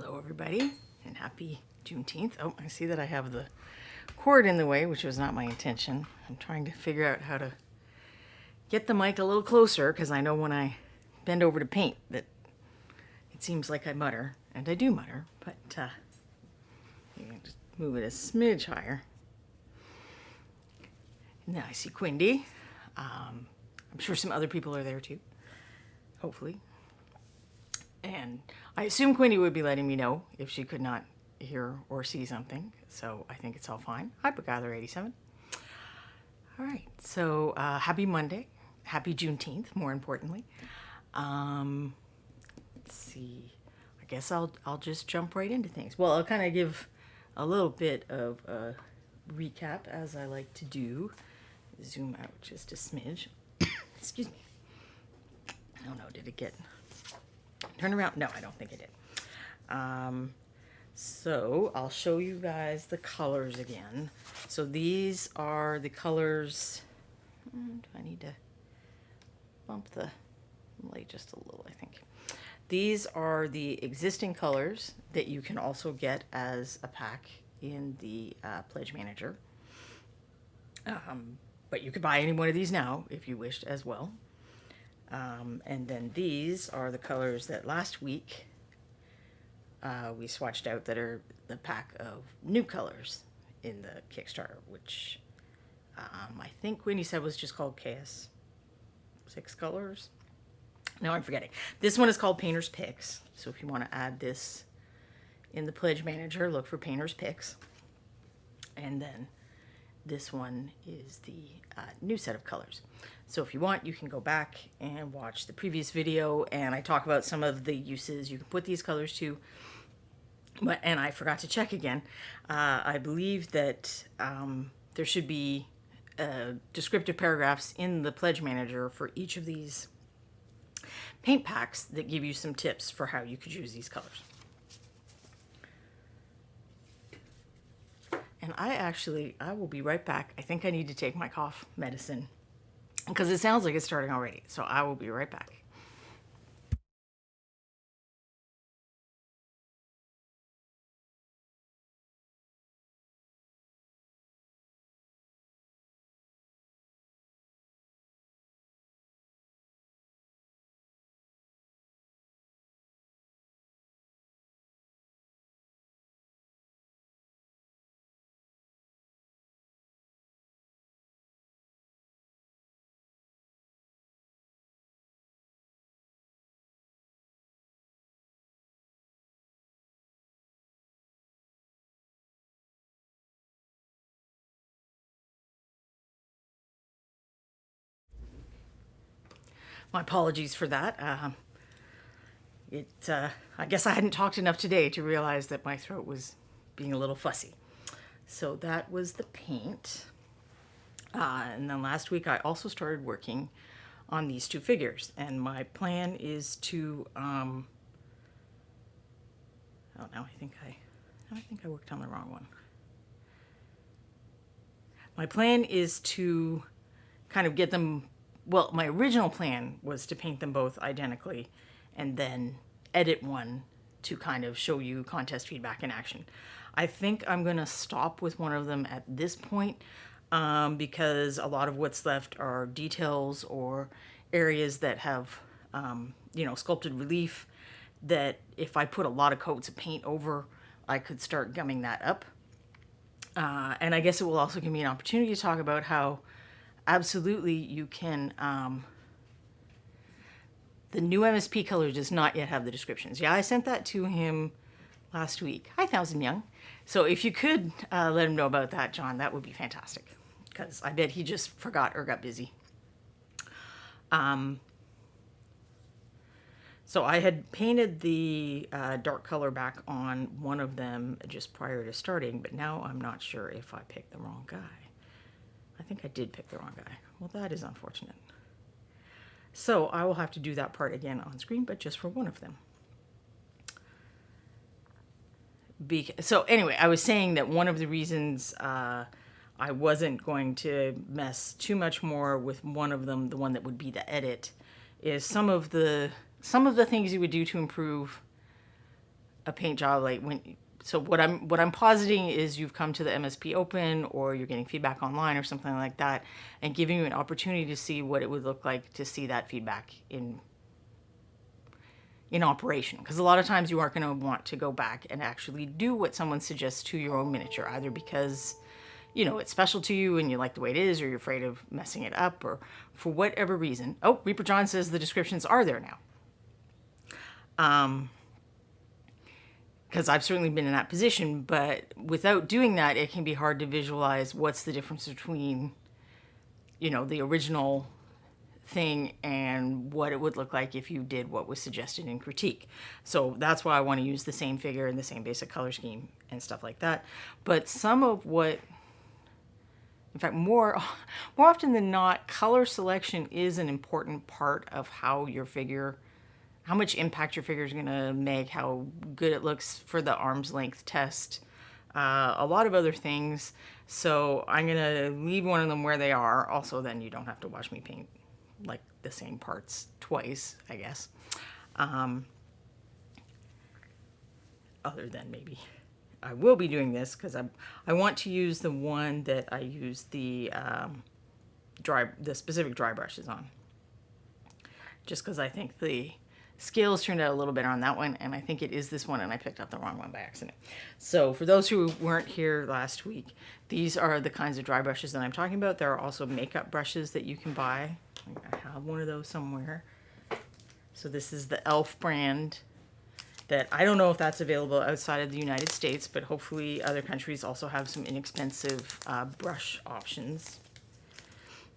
Hello everybody and happy Juneteenth. Oh, I see that I have the cord in the way, which was not my intention. I'm trying to figure out how to get the mic a little closer because I know when I bend over to paint that it seems like I mutter, and I do mutter, but you can just move it a smidge higher. Now I see Quindy. I'm sure some other people are there too, hopefully. And I assume Quindy would be letting me know if she could not hear or see something. So I think it's all fine. Hi, Bogather87. All right. So happy Monday. Happy Juneteenth, more importantly. Let's see. I guess I'll just jump right into things. Well, I'll kind of give a little bit of a recap, as I like to do. Zoom out just a smidge. Excuse me. Oh no, did it get... Turn around? No, I don't think it did. So I'll show you guys the colors again. So these are the colors. Do I need to bump the light just a little, I think. These are the existing colors that you can also get as a pack in the Pledge Manager. But you could buy any one of these now if you wished as well. And then these are the colors that last week we swatched out that are the pack of new colors in the Kickstarter, which I think Winnie said was just called KS 6 colors. No, I'm forgetting. This one is called Painter's Picks. So if you want to add this in the Pledge Manager, look for Painter's Picks. And then this one is the new set of colors. So if you want, you can go back and watch the previous video, and I talk about some of the uses you can put these colors to. And I forgot to check again. I believe that there should be descriptive paragraphs in the Pledge Manager for each of these paint packs that give you some tips for how you could use these colors. And I will be right back. I think I need to take my cough medicine because it sounds like it's starting already. So I will be right back. My apologies for that. I guess I hadn't talked enough today to realize that my throat was being a little fussy. So that was the paint. And then last week I also started working on these two figures. And my plan is to, oh, now I think I worked on the wrong one. My plan is to kind of get them. Well, my original plan was to paint them both identically and then edit one to kind of show you contest feedback in action. I think I'm going to stop with one of them at this point because a lot of what's left are details or areas that have, sculpted relief that if I put a lot of coats of paint over, I could start gumming that up. And I guess it will also give me an opportunity to talk about how absolutely you can, the new MSP color does not yet have the descriptions. Yeah, I sent that to him last week. Hi, Thousand Young. So if you could let him know about that, John, that would be fantastic. Because I bet he just forgot or got busy. So I had painted the dark color back on one of them just prior to starting, but now I'm not sure if I picked the wrong guy. I think I did pick the wrong guy. Well, that is unfortunate. So I will have to do that part again on screen, but just for one of them. So anyway, I was saying that one of the reasons I wasn't going to mess too much more with one of them, the one that would be the edit, is some of the things you would do to improve a paint job, like so what I'm positing is you've come to the MSP Open, or you're getting feedback online or something like that, and giving you an opportunity to see what it would look like to see that feedback in operation. Because a lot of times you aren't going to want to go back and actually do what someone suggests to your own miniature, either because it's special to you and you like the way it is, or you're afraid of messing it up, or for whatever reason. Oh, Reaper John says the descriptions are there now. Because I've certainly been in that position, but without doing that, it can be hard to visualize what's the difference between, the original thing and what it would look like if you did what was suggested in critique. So that's why I want to use the same figure and the same basic color scheme and stuff like that. But some of what, in fact, more often than not, color selection is an important part of how much impact your figure is going to make, how good it looks for the arm's length test, a lot of other things. So I'm going to leave one of them where they are. Also, then you don't have to watch me paint like the same parts twice, I guess. Other than maybe I will be doing this because I want to use the one that I use the specific dry brushes on. Just because I think the scales turned out a little better on that one, and I think it is this one, and I picked up the wrong one by accident. So for those who weren't here last week, these are the kinds of dry brushes that I'm talking about. There are also makeup brushes that you can buy. I have one of those somewhere. So this is the e.l.f. brand that I don't know if that's available outside of the United States, but hopefully other countries also have some inexpensive brush options.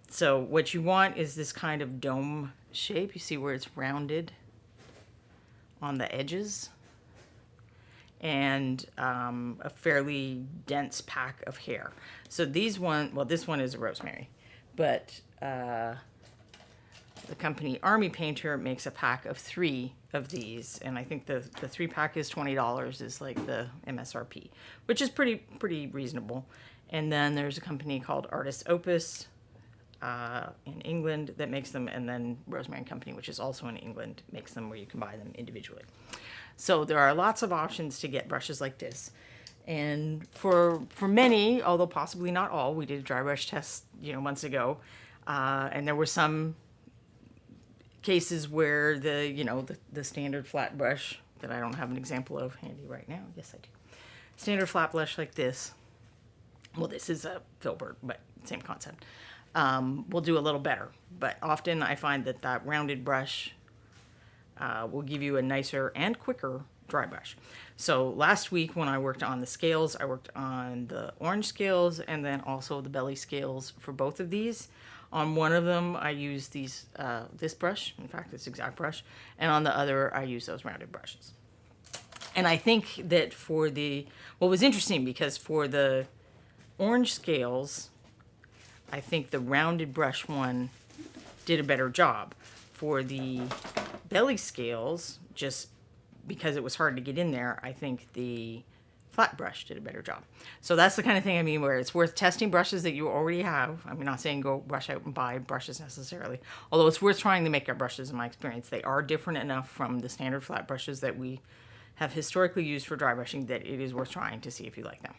So what you want is this kind of dome shape. You see where it's rounded on the edges, and a fairly dense pack of hair. So this one is a rosemary, but the company Army Painter makes a pack of 3 of these, and I think the 3-pack is $20 is like the MSRP, which is pretty reasonable. And then there's a company called Artist Opus in England that makes them, and then Rosemary & Company, which is also in England, makes them where you can buy them individually. So there are lots of options to get brushes like this. And for many, although possibly not all, we did a dry brush test months ago, and there were some cases where the standard flat brush that I don't have an example of handy right now. Yes, I do. Standard flat brush like this. Well, this is a filbert, but same concept. Will do a little better. But often I find that rounded brush will give you a nicer and quicker dry brush. So last week when I worked on the scales, I worked on the orange scales and then also the belly scales for both of these. On one of them, I used this brush, in fact, this exact brush, and on the other, I used those rounded brushes. And I think that what was interesting, because for the orange scales, I think the rounded brush one did a better job. For the belly scales, just because it was hard to get in there, I think the flat brush did a better job. So that's the kind of thing I mean, where it's worth testing brushes that you already have. I'm not saying go rush out and buy brushes necessarily, although it's worth trying the makeup brushes in my experience. They are different enough from the standard flat brushes that we have historically used for dry brushing that it is worth trying to see if you like them.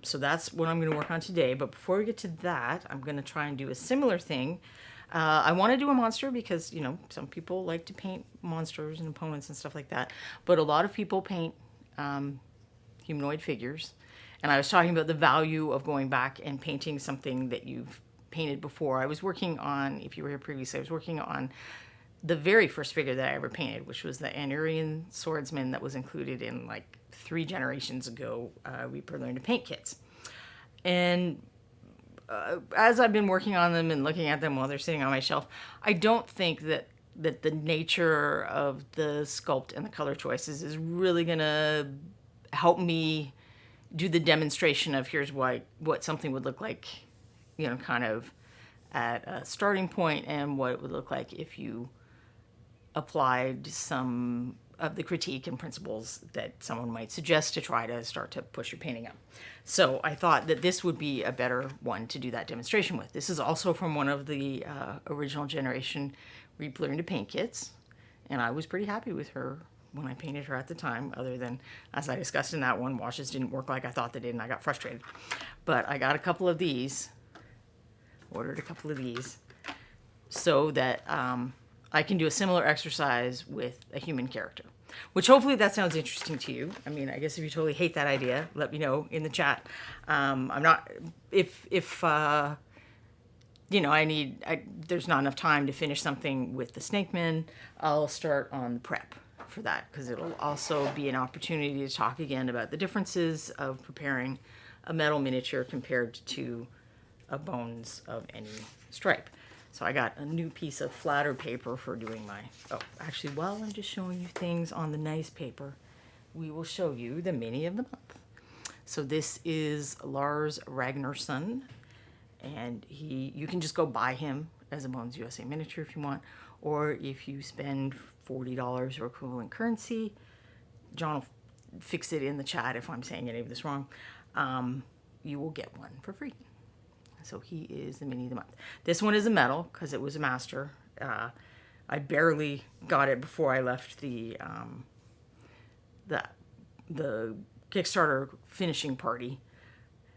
So that's what I'm going to work on today. But before we get to that, I'm going to try and do a similar thing. I want to do a monster because, some people like to paint monsters and opponents and stuff like that. But a lot of people paint humanoid figures. And I was talking about the value of going back and painting something that you've painted before. I was working on, if you were here previously, I was working on the very first figure that I ever painted, which was the Anurian swordsman that was included in 3 generations ago, Reaper Learn to Paint kits. And as I've been working on them and looking at them while they're sitting on my shelf, I don't think that the nature of the sculpt and the color choices is really going to help me do the demonstration of here's what something would look like, kind of at a starting point, and what it would look like if you applied some of the critique and principles that someone might suggest to try to start to push your painting up. So I thought that this would be a better one to do that demonstration with. This is also from one of the original generation Reaper Learn to Paint kits, and I was pretty happy with her when I painted her at the time, other than, as I discussed in that one, washes didn't work like I thought they did, and I got frustrated. But I got a couple of these, ordered a couple of these, so that I can do a similar exercise with a human character. Which hopefully that sounds interesting to you. I mean, I guess if you totally hate that idea, let me know in the chat. I'm not, if you know, there's not enough time to finish something with the snakemen, I'll start on the prep for that, because it'll also be an opportunity to talk again about the differences of preparing a metal miniature compared to a bones of any stripe. So I got a new piece of flatter paper for doing my, oh, actually, while I'm just showing you things on the nice paper, we will show you the mini of the month. So this is Lars Ragnarsson, and you can just go buy him as a Bones USA miniature if you want, or if you spend $40 or equivalent currency, John will fix it in the chat if I'm saying any of this wrong, you will get one for free. So he is the mini of the month. This one is a metal because it was a master. I barely got it before I left the Kickstarter finishing party,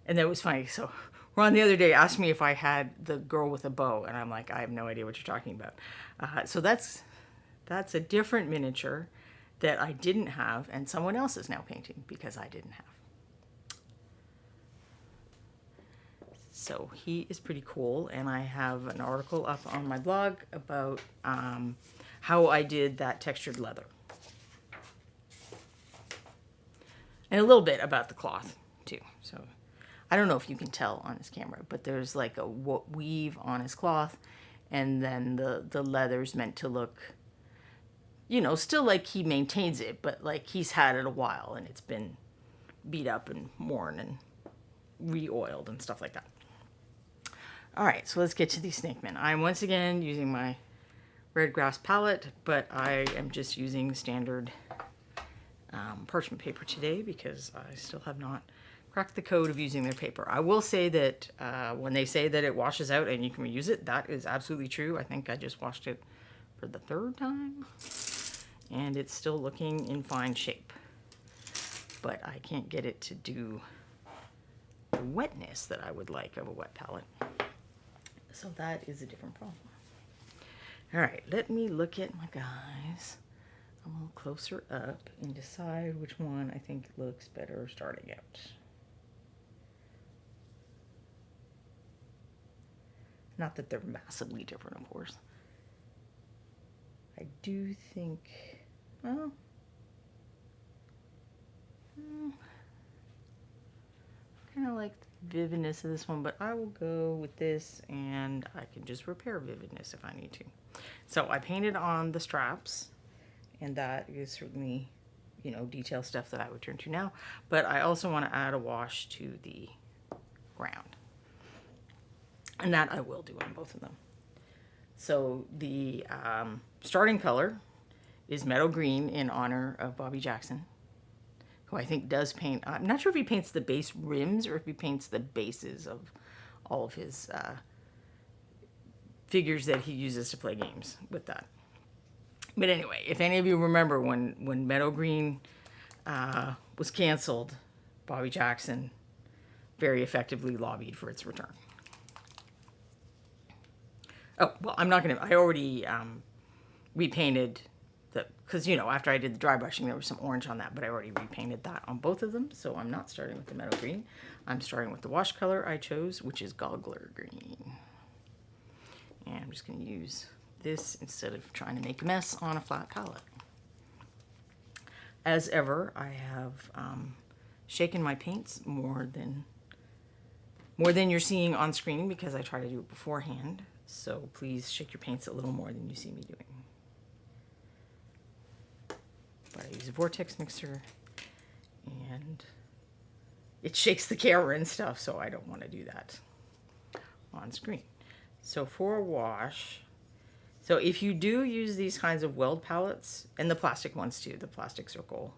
and that was funny. So Ron the other day asked me if I had the girl with a bow, and I'm like, I have no idea what you're talking about. So that's a different miniature that I didn't have, and someone else is now painting because I didn't have. So he is pretty cool, and I have an article up on my blog about how I did that textured leather. And a little bit about the cloth, too. So I don't know if you can tell on his camera, but there's like a weave on his cloth, and then the leather's meant to look, you know, still like he maintains it, but like he's had it a while, and it's been beat up and worn and re-oiled and stuff like that. All right, so let's get to these snakemen. I'm once again using my red grass palette, but I am just using standard parchment paper today because I still have not cracked the code of using their paper. I will say that when they say that it washes out and you can reuse it, that is absolutely true. I think I just washed it for the 3rd time, and it's still looking in fine shape. But I can't get it to do the wetness that I would like of a wet palette. So that is a different problem. All right, let me look at my guys a little closer up and decide which one I think looks better starting out. Not that they're massively different, of course. I do think, well, kind of like the vividness of this one, but I will go with this, and I can just repair vividness if I need to. So I painted on the straps, and that is certainly, you know, detail stuff that I would turn to now, but I also want to add a wash to the ground, and that I will do on both of them. So the starting color is meadow green in honor of Bobby Jackson, who I think does paint. I'm not sure if he paints the base rims or if he paints the bases of all of his figures that he uses to play games with that. But anyway, if any of you remember when Meadow Green was canceled, Bobby Jackson very effectively lobbied for its return. Oh, well, I'm not going to, I already repainted because, you know, after I did the dry brushing, there was some orange on that, but I already repainted that on both of them, so I'm not starting with the meadow green. I'm starting with the wash color I chose, which is Goggler Green. And I'm just going to use this instead of trying to make a mess on a flat palette. As ever, I have shaken my paints more than you're seeing on screen because I try to do it beforehand. So please shake your paints a little more than you see me doing. But I use a vortex mixer, and it shakes the camera and stuff, so I don't want to do that on screen. So for a wash, so if you do use these kinds of weld palettes, and the plastic ones too, the plastic circle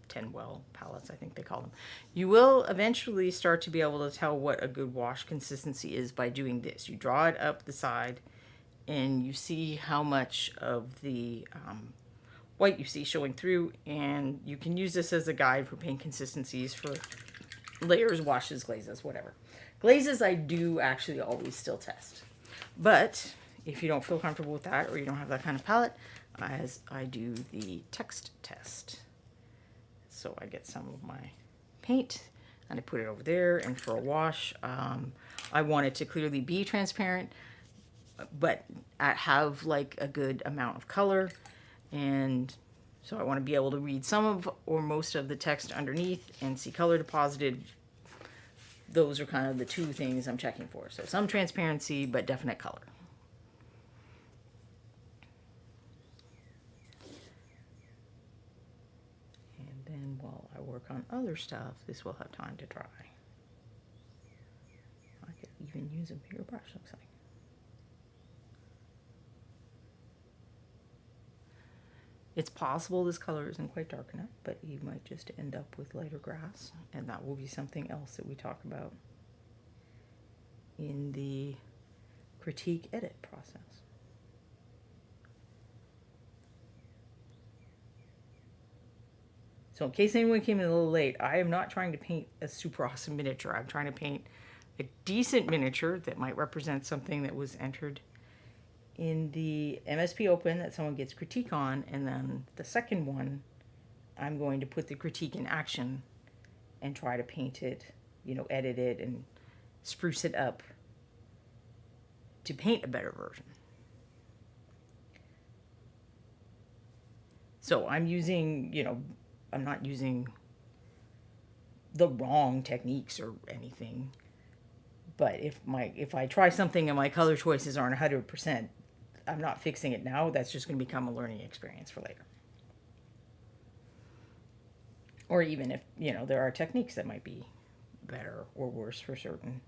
10 well palettes, I think they call them, you will eventually start to be able to tell what a good wash consistency is by doing this. You draw it up the side, and you see how much of the white you see showing through, and you can use this as a guide for paint consistencies for layers, washes, glazes, whatever. Glazes I do actually always still test. But if you don't feel comfortable with that, or you don't have that kind of palette, as I do the text test. So I get some of my paint and I put it over there, and for a wash, I want it to clearly be transparent, but have like a good amount of color. And so I want to be able to read some of or most of the text underneath and see color deposited. Those are kind of the two things I'm checking for. So some transparency, but definite color. And then while I work on other stuff, this will have time to dry. I could even use a bigger brush, looks like. It's possible this color isn't quite dark enough, but you might just end up with lighter grass, and that will be something else that we talk about in the critique edit process. So in case anyone came in a little late, I am not trying to paint a super awesome miniature. I'm trying to paint a decent miniature that might represent something that was entered in the MSP Open that someone gets critique on, and then the second one, I'm going to put the critique in action and try to paint it, edit it and spruce it up to paint a better version. So I'm using, I'm not using the wrong techniques or anything, but if I try something and my color choices aren't 100%, I'm not fixing it now. That's just going to become a learning experience for later. Or even if, there are techniques that might be better or worse for certain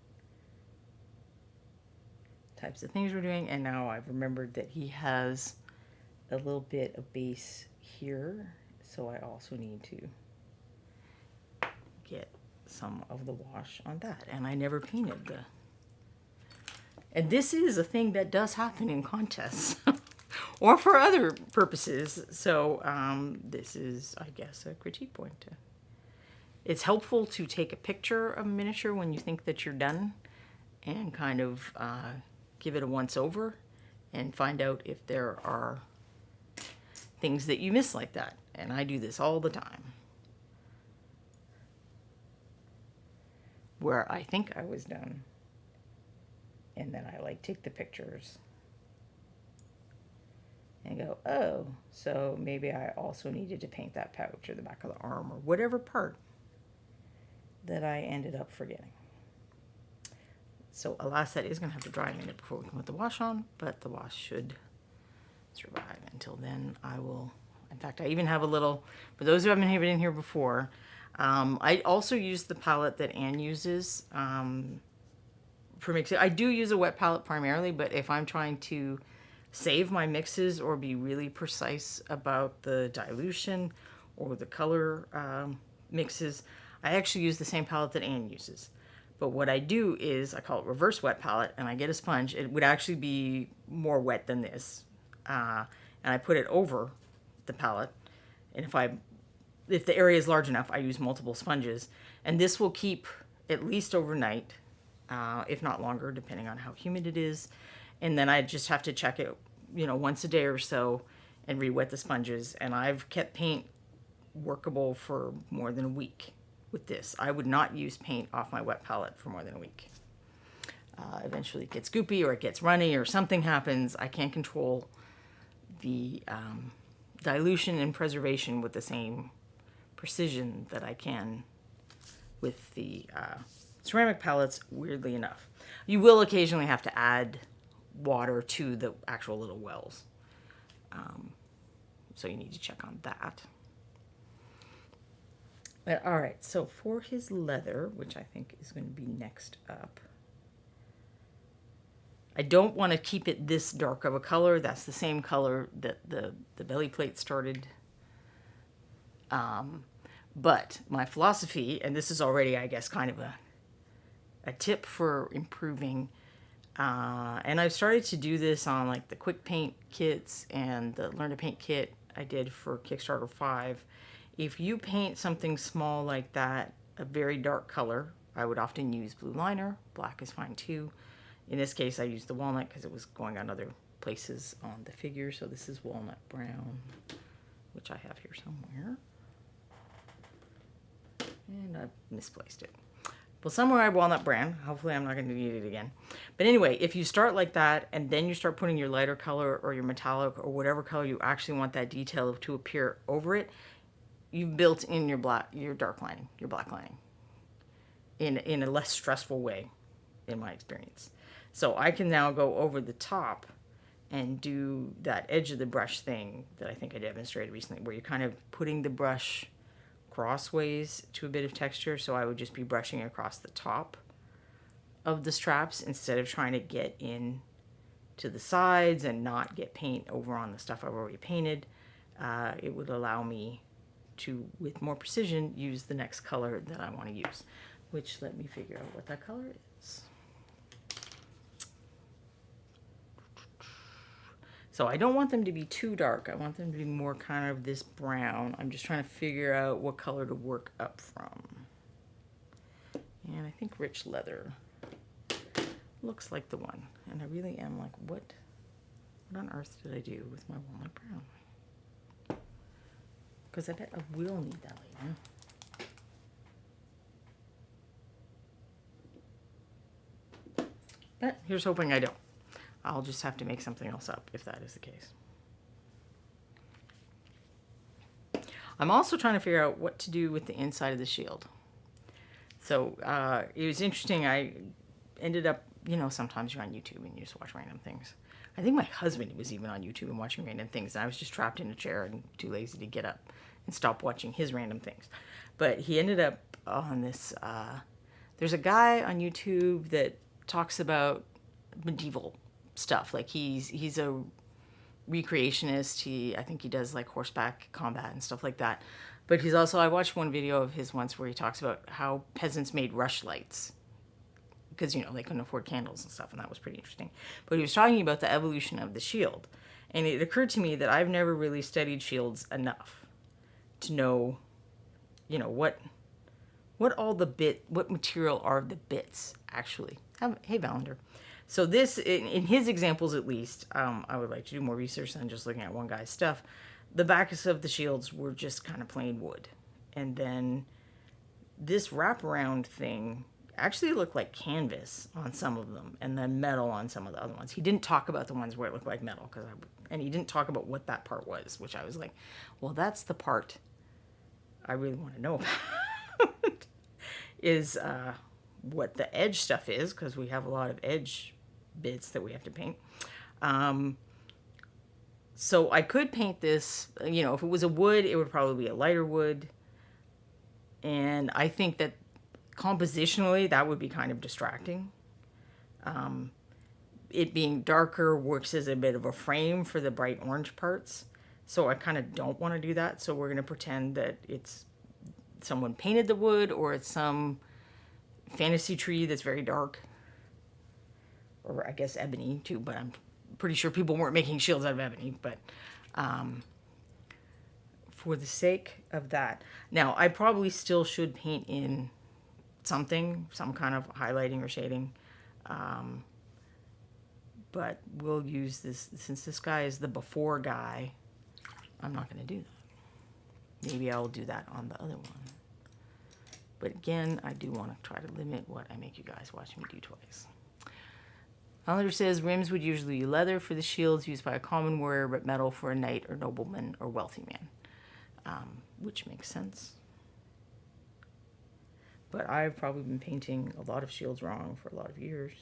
types of things we're doing. And now I've remembered that he has a little bit of base here. So I also need to get some of the wash on that. And I never painted the... And this is a thing that does happen in contests or for other purposes. So this is, I guess, a critique point. It's helpful to take a picture of a miniature when you think that you're done and kind of give it a once over and find out if there are things that you miss like that. And I do this all the time, where I think I was done. And then I take the pictures and go, oh, so maybe I also needed to paint that pouch or the back of the arm or whatever part that I ended up forgetting. So alas, that is going to have to dry a minute before we can put the wash on, but the wash should survive. Until then, I will, in fact, I even have a little, for those who haven't been in here before, I also use the palette that Anne uses, for mixing. I do use a wet palette primarily, but if I'm trying to save my mixes or be really precise about the dilution or the color mixes, I actually use the same palette that Anne uses. But what I do is I call it reverse wet palette, and I get a sponge. It would actually be more wet than this, and I put it over the palette. And if the area is large enough, I use multiple sponges, and this will keep at least overnight. If not longer, depending on how humid it is. And then I just have to check it, once a day or so and re-wet the sponges. And I've kept paint workable for more than a week with this. I would not use paint off my wet palette for more than a week. Eventually it gets goopy or it gets runny or something happens. I can't control the dilution and preservation with the same precision that I can with the ceramic palettes, weirdly enough. You will occasionally have to add water to the actual little wells. So you need to check on that. But all right, so for his leather, which I think is going to be next up, I don't want to keep it this dark of a color. That's the same color that the belly plate started. But my philosophy, and this is already, I guess, kind of a tip for improving, and I've started to do this on the quick paint kits and the learn to paint kit I did for Kickstarter 5, if you paint something small like that, a very dark color, I would often use blue liner. Black is fine too. In this case, I used the walnut because it was going on other places on the figure. So this is walnut brown, which I have here somewhere. And I've misplaced it. Well, somewhere I have walnut brown. Hopefully I'm not going to need it again. But anyway, if you start like that and then you start putting your lighter color or your metallic or whatever color you actually want that detail to appear over it, you've built in your dark lining, your black lining in a less stressful way, in my experience. So I can now go over the top and do that edge of the brush thing that I think I demonstrated recently, where you're kind of putting the brush crossways to a bit of texture. So I would just be brushing across the top of the straps instead of trying to get in to the sides and not get paint over on the stuff I've already painted. It would allow me to, with more precision, use the next color that I want to use, which, let me figure out what that color is. So I don't want them to be too dark. I want them to be more kind of this brown. I'm just trying to figure out what color to work up from. And I think rich leather looks like the one. And I really am like, what on earth did I do with my walnut brown? Because I bet I will need that later. But here's hoping I don't. I'll just have to make something else up if that is the case. I'm also trying to figure out what to do with the inside of the shield. So it was interesting. I ended up, you know, sometimes you're on YouTube and you just watch random things. I think my husband was even on YouTube and watching random things. And I was just trapped in a chair and too lazy to get up and stop watching his random things. But he ended up on this, there's a guy on YouTube that talks about medieval stuff. Like he's a recreationist. I think he does like horseback combat and stuff like that. But he's also, I watched one video of his once where he talks about how peasants made rushlights because, you know, they couldn't afford candles and stuff, and that was pretty interesting. But he was talking about the evolution of the shield, and it occurred to me that I've never really studied shields enough to know, you know, what material are the bits actually. Hey, Valander. So this, in his examples at least, I would like to do more research than just looking at one guy's stuff. The backs of the shields were just kind of plain wood. And then this wraparound thing actually looked like canvas on some of them, and then metal on some of the other ones. He didn't talk about the ones where it looked like metal, and he didn't talk about what that part was, which I was like, well, that's the part I really want to know about, is what the edge stuff is, because we have a lot of edge bits that we have to paint. So I could paint this, you know, if it was a wood, it would probably be a lighter wood. And I think that compositionally, that would be kind of distracting. It being darker works as a bit of a frame for the bright orange parts. So I kind of don't want to do that. So we're going to pretend that it's someone painted the wood, or it's some fantasy tree that's very dark. Or I guess ebony too, but I'm pretty sure people weren't making shields out of ebony. But for the sake of that, now I probably still should paint in something, some kind of highlighting or shading. But we'll use this, since this guy is the before guy, I'm not going to do that. Maybe I'll do that on the other one. But again, I do want to try to limit what I make you guys watch me do twice. Hollander says rims would usually be leather for the shields used by a common warrior, but metal for a knight or nobleman or wealthy man, which makes sense. But I've probably been painting a lot of shields wrong for a lot of years.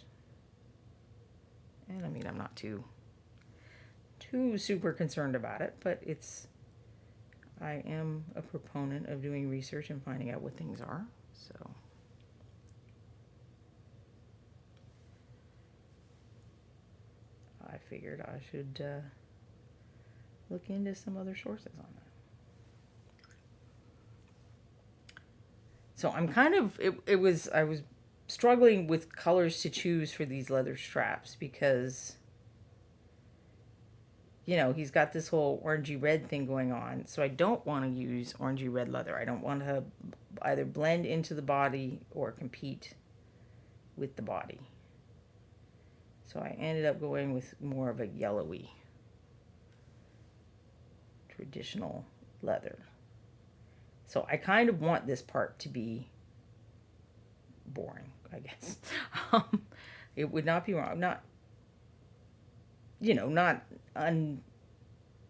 And I mean, I'm not too super concerned about it, but I am a proponent of doing research and finding out what things are, so. I figured I should look into some other sources on that. So I'm kind of, I was struggling with colors to choose for these leather straps, because he's got this whole orangey red thing going on. So I don't want to use orangey red leather. I don't want to either blend into the body or compete with the body. So I ended up going with more of a yellowy, traditional leather. So I kind of want this part to be boring, I guess. It would not be wrong. Not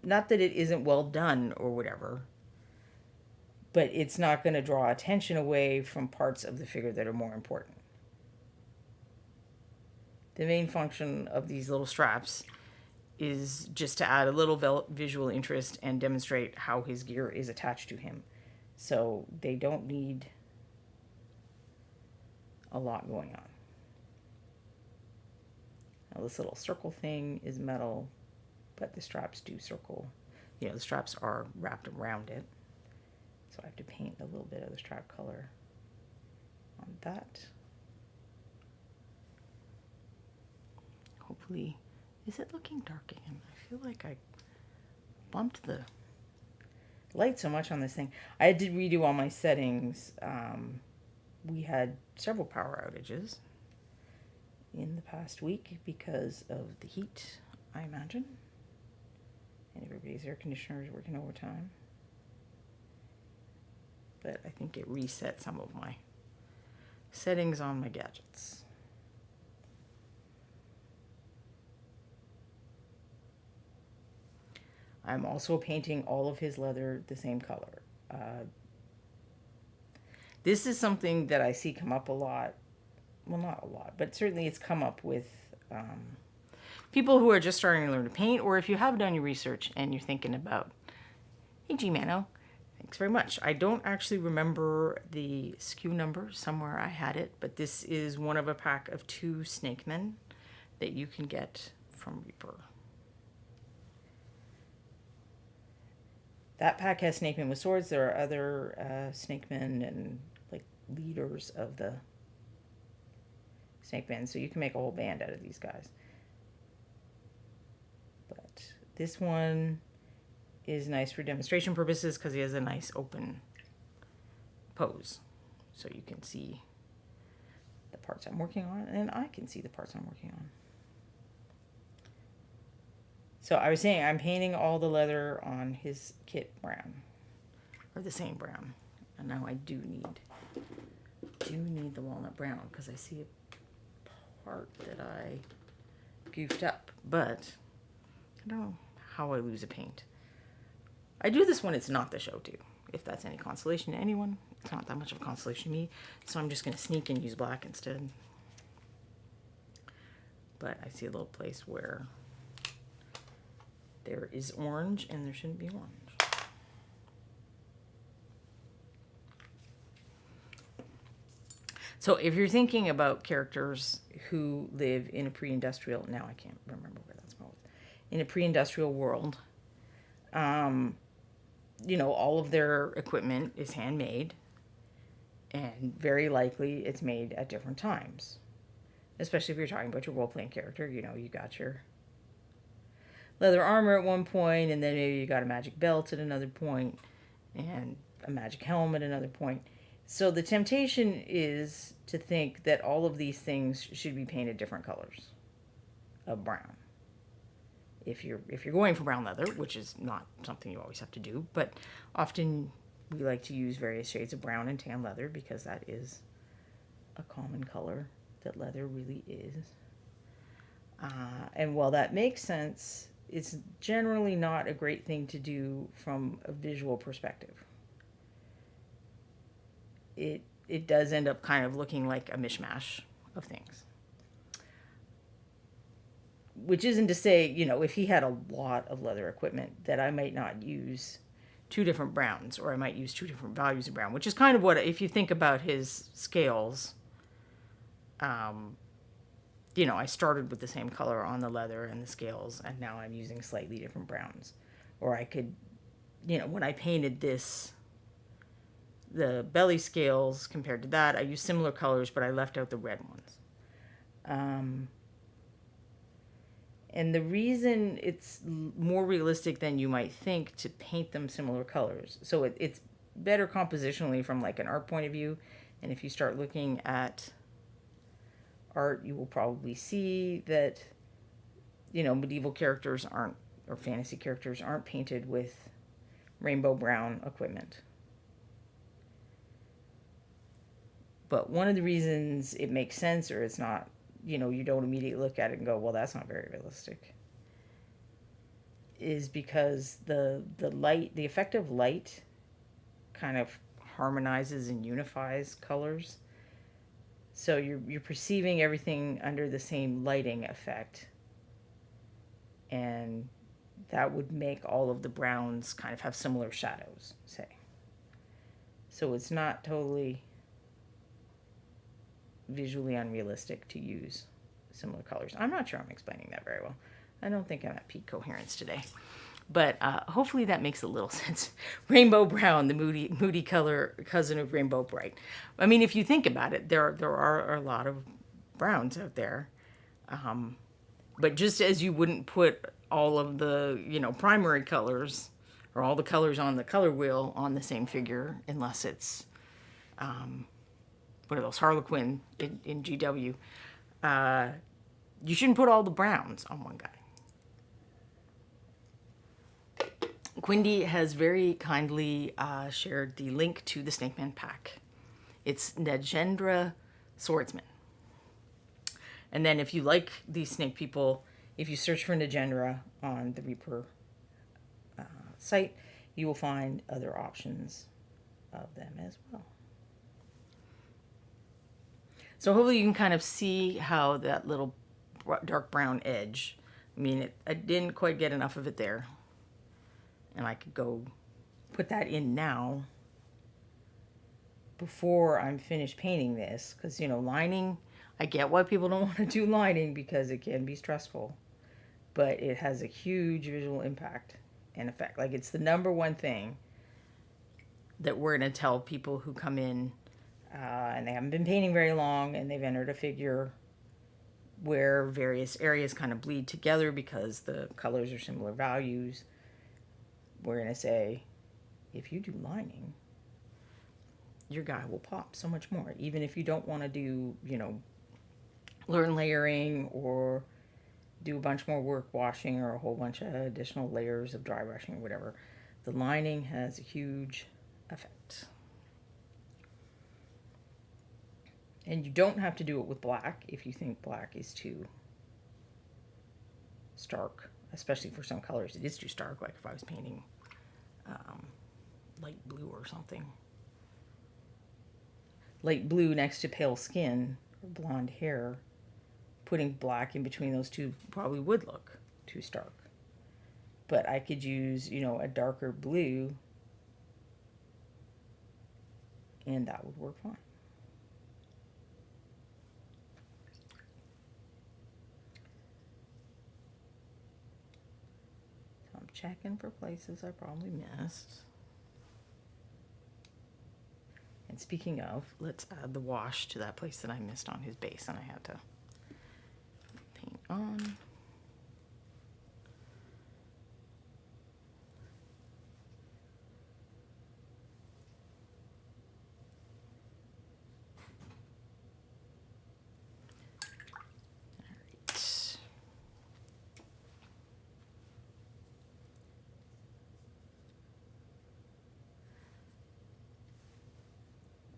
that it isn't well done or whatever, but it's not going to draw attention away from parts of the figure that are more important. The main function of these little straps is just to add a little visual interest and demonstrate how his gear is attached to him. So they don't need a lot going on. Now this little circle thing is metal, but the straps do circle. The straps are wrapped around it. So I have to paint a little bit of the strap color on that. Hopefully, is it looking dark again? I feel like I bumped the light so much on this thing. I did redo all my settings. We had several power outages in the past week because of the heat, I imagine. And everybody's air conditioner is working overtime. But I think it reset some of my settings on my gadgets. I'm also painting all of his leather the same color. This is something that I see come up a lot. Well, not a lot, but certainly it's come up with people who are just starting to learn to paint, or if you have done your research and you're thinking about, hey, G-Mano, thanks very much. I don't actually remember the SKU number. Somewhere I had it, but this is one of a pack of 2 snakemen that you can get from Reaper. That pack has snakemen with swords. There are other snakemen and like leaders of the snakemen, so you can make a whole band out of these guys. But this one is nice for demonstration purposes because he has a nice open pose, so you can see the parts I'm working on, and I can see the parts I'm working on. So I was saying I'm painting all the leather on his kit brown, or the same brown, and now I do need the walnut brown because I see a part that I goofed up, but I don't know how I lose a paint. I do this when it's not the show too, if that's any consolation to anyone. It's not that much of a consolation to me, so I'm just going to sneak and use black instead. But I see a little place where there is orange and there shouldn't be orange. So if you're thinking about characters who live in a pre-industrial, now I can't remember where that's from, in a pre-industrial world, all of their equipment is handmade, and very likely it's made at different times. Especially if you're talking about your role-playing character, you got your leather armor at one point, and then maybe you got a magic belt at another point, and a magic helmet at another point. So the temptation is to think that all of these things should be painted different colors of brown. If you're going for brown leather, which is not something you always have to do, but often we like to use various shades of brown and tan leather because that is a common color that leather really is. And while that makes sense, it's generally not a great thing to do from a visual perspective. It does end up kind of looking like a mishmash of things. Which isn't to say, if he had a lot of leather equipment, that I might not use 2 different browns, or I might use 2 different values of brown, which is kind of what, if you think about his scales, I started with the same color on the leather and the scales, and now I'm using slightly different browns. Or I could, when I painted this, the belly scales compared to that, I used similar colors, but I left out the red ones. And the reason it's more realistic than you might think to paint them similar colors. So it's better compositionally from like an art point of view. And if you start looking at art, you will probably see that, you know, medieval characters aren't, or fantasy characters aren't painted with rainbow brown equipment. But one of the reasons it makes sense, or it's not, you know, you don't immediately look at it and go, well, that's not very realistic, is because the light, the effect of light kind of harmonizes and unifies colors. So you're perceiving everything under the same lighting effect. And that would make all of the browns kind of have similar shadows, say. So it's not totally visually unrealistic to use similar colors. I'm not sure I'm explaining that very well. I don't think I'm at peak coherence today. But hopefully that makes a little sense. Rainbow brown, the moody color cousin of rainbow bright. I mean, if you think about it, there are a lot of browns out there. But just as you wouldn't put all of the, you know, primary colors or all the colors on the color wheel on the same figure, unless it's, what are those, Harlequin in GW, you shouldn't put all the browns on one guy. Quindy has very kindly shared the link to the Snake Man pack. It's Nagendra Swordsman. And then if you like these snake people, if you search for Nagendra on the Reaper site, you will find other options of them as well. So hopefully you can kind of see how that little dark brown edge, I mean, I didn't quite get enough of it there. And I could go put that in now before I'm finished painting this. Because, you know, lining, I get why people don't want to do lining because it can be stressful. But it has a huge visual impact and effect. Like, it's the number one thing that we're going to tell people who come in and they haven't been painting very long and they've entered a figure where various areas kind of bleed together because the colors are similar values. We're going to say, if you do lining, your guy will pop so much more. Even if you don't want to do, you know, learn layering or do a bunch more work washing or a whole bunch of additional layers of dry brushing or whatever, the lining has a huge effect. And you don't have to do it with black if you think black is too stark, especially for some colors. It is too stark, like if I was painting light blue or something. Light blue next to pale skin or blonde hair, putting black in between those two probably would look too stark. But I could use, you know, a darker blue and that would work fine. So I'm checking for places I probably missed. And speaking of, let's add the wash to that place that I missed on his base and I had to paint on.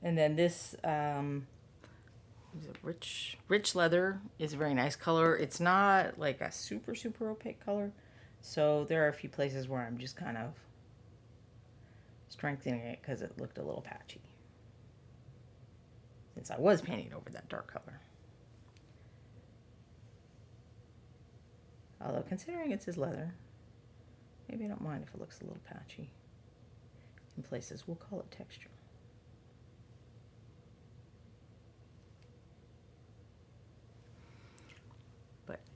And then this rich leather is a very nice color. It's not like a super opaque color. So there are a few places where I'm just kind of strengthening it because it looked a little patchy. Since I was painting over that dark color. Although considering it's his leather, maybe I don't mind if it looks a little patchy. In places, we'll call it texture.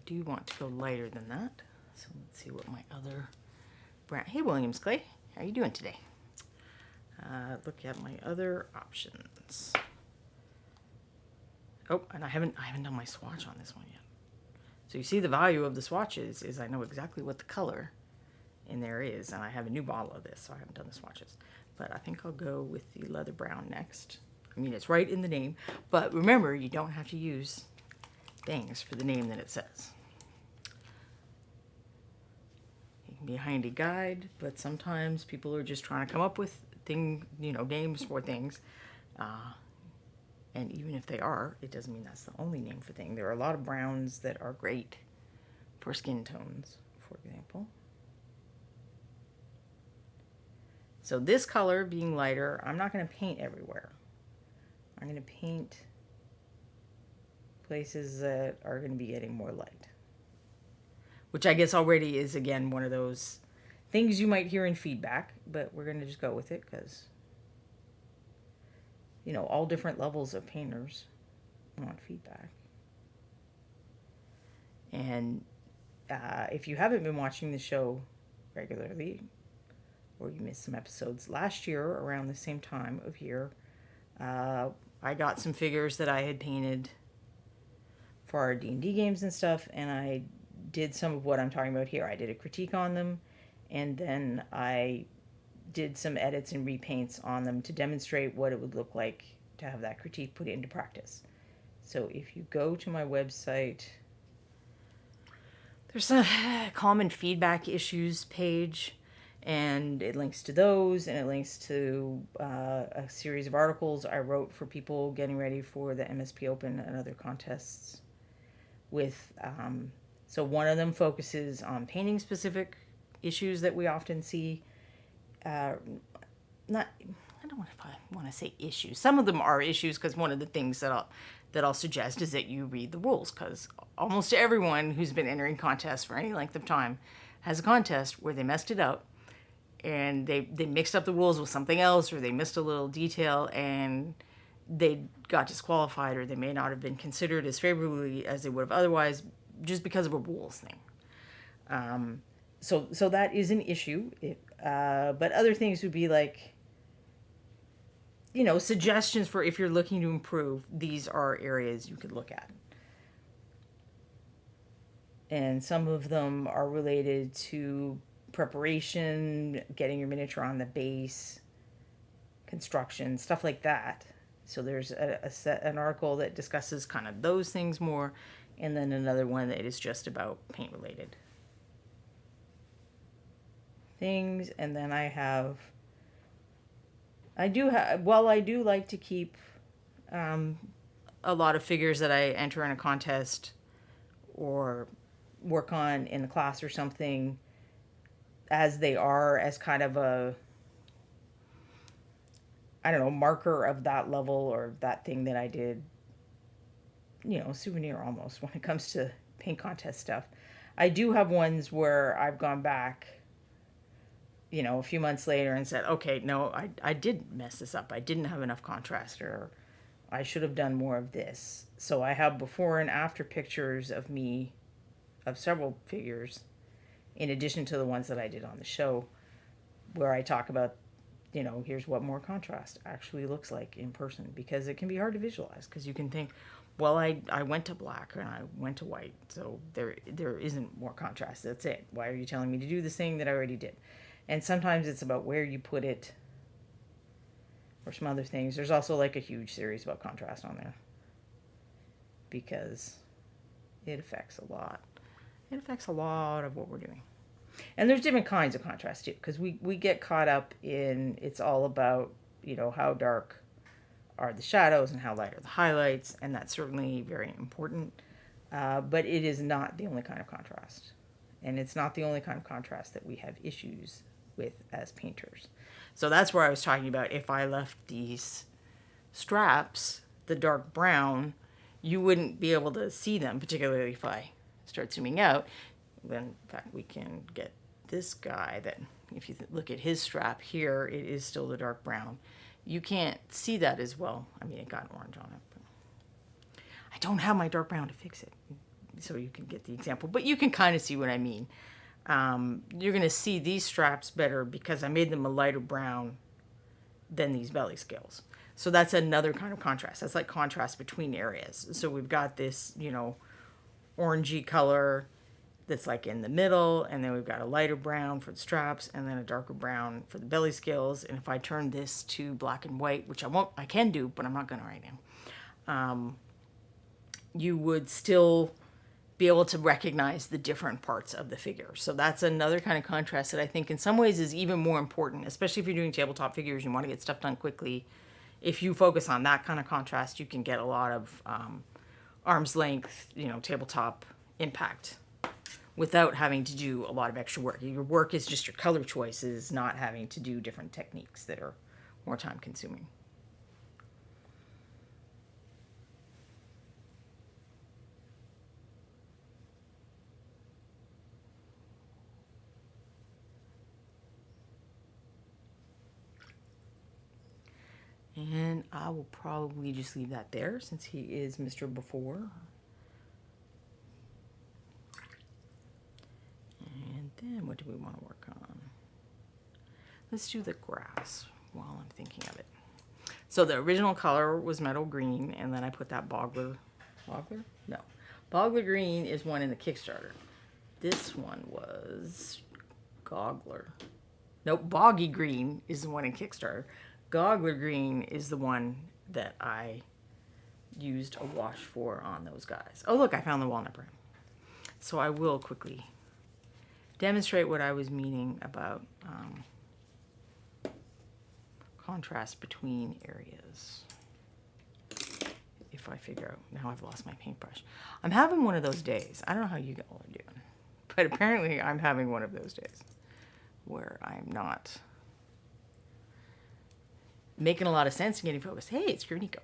Do you want to go lighter than that? So let's see what my other brand. Hey, Williams Clay, how are you doing today? Look at my other options. Oh, and I haven't done my swatch on this one yet. So you see the value of the swatches is I know exactly what the color in there is, and I have a new bottle of this, so I haven't done the swatches. But I think I'll go with the leather brown next. I mean, it's right in the name, but remember, you don't have to use things for the name that it says. It can be a handy guide, but sometimes people are just trying to come up with names for things. And even if they are, it doesn't mean that's the only name for thing. There are a lot of browns that are great for skin tones, for example. So this color being lighter, I'm not going to paint everywhere. I'm going to paint places that are going to be getting more light. Which I guess already is, again, one of those things you might hear in feedback, but we're going to just go with it because, all different levels of painters want feedback. And if you haven't been watching the show regularly, or you missed some episodes last year around the same time of year, I got some figures that I had painted for our D&D games and stuff, and I did some of what I'm talking about here. I did a critique on them, and then I did some edits and repaints on them to demonstrate what it would look like to have that critique put into practice. So if you go to my website, there's a common feedback issues page, and it links to those, and it links to a series of articles I wrote for people getting ready for the MSP Open and other contests. So one of them focuses on painting specific issues that we often see. I don't know if I want to say issues. Some of them are issues because one of the things that I'll suggest is that you read the rules, because almost everyone who's been entering contests for any length of time has a contest where they messed it up and they mixed up the rules with something else, or they missed a little detail and they got disqualified, or they may not have been considered as favorably as they would have otherwise just because of a rules thing. So that is an issue. But other things would be like, suggestions for if you're looking to improve, these are areas you could look at. And some of them are related to preparation, getting your miniature on the base, construction, stuff like that. So there's an article that discusses kind of those things more, and then another one that is just about paint related things. And then I do like to keep a lot of figures that I enter in a contest or work on in a class or something as they are, as kind of a, marker of that level or that thing that I did, souvenir almost when it comes to paint contest stuff. I do have ones where I've gone back, a few months later and said, okay, no, I did mess this up. I didn't have enough contrast, or I should have done more of this. So I have before and after pictures of me, of several figures, in addition to the ones that I did on the show, where I talk about, here's what more contrast actually looks like in person, because it can be hard to visualize, because you can think, well, I went to black and I went to white, so there isn't more contrast. That's it. Why are you telling me to do this thing that I already did? And sometimes it's about where you put it, or some other things. There's also like a huge series about contrast on there, because it affects a lot. It affects a lot of what we're doing. And there's different kinds of contrast too, because we get caught up in, it's all about, how dark are the shadows and how light are the highlights, and that's certainly very important. But it is not the only kind of contrast. And it's not the only kind of contrast that we have issues with as painters. So that's where I was talking about, if I left these straps the dark brown, you wouldn't be able to see them, particularly if I start zooming out. Then, in fact, we can get this guy that, if you look at his strap here, it is still the dark brown. You can't see that as well. I mean, it got orange on it, but I don't have my dark brown to fix it, so you can get the example. But you can kind of see what I mean. You're going to see these straps better because I made them a lighter brown than these belly scales. So that's another kind of contrast. That's like contrast between areas. So we've got this, orangey color that's like in the middle, and then we've got a lighter brown for the straps, and then a darker brown for the belly scales. And if I turn this to black and white, which I can do, but I'm not gonna right now, you would still be able to recognize the different parts of the figure. So that's another kind of contrast that I think in some ways is even more important, especially if you're doing tabletop figures and you want to get stuff done quickly. If you focus on that kind of contrast, you can get a lot of arm's length, tabletop impact without having to do a lot of extra work. Your work is just your color choices, not having to do different techniques that are more time consuming. And I will probably just leave that there since he is Mr. Before. And then what do we want to work on? Let's do the grass while I'm thinking of it. So the original color was metal green, and then I put that Bogler? No. Bogler green is one in the Kickstarter. This one was Goggler. Nope, Boggy green is the one in Kickstarter. Goggler green is the one that I used a wash for on those guys. Oh, look, I found the walnut brown. So I will quickly demonstrate what I was meaning about contrast between areas. If I figure out, now I've lost my paintbrush. I'm having one of those days. I don't know how you all are doing, but apparently I'm having one of those days where I'm not making a lot of sense and getting focused. Hey, it's Nico.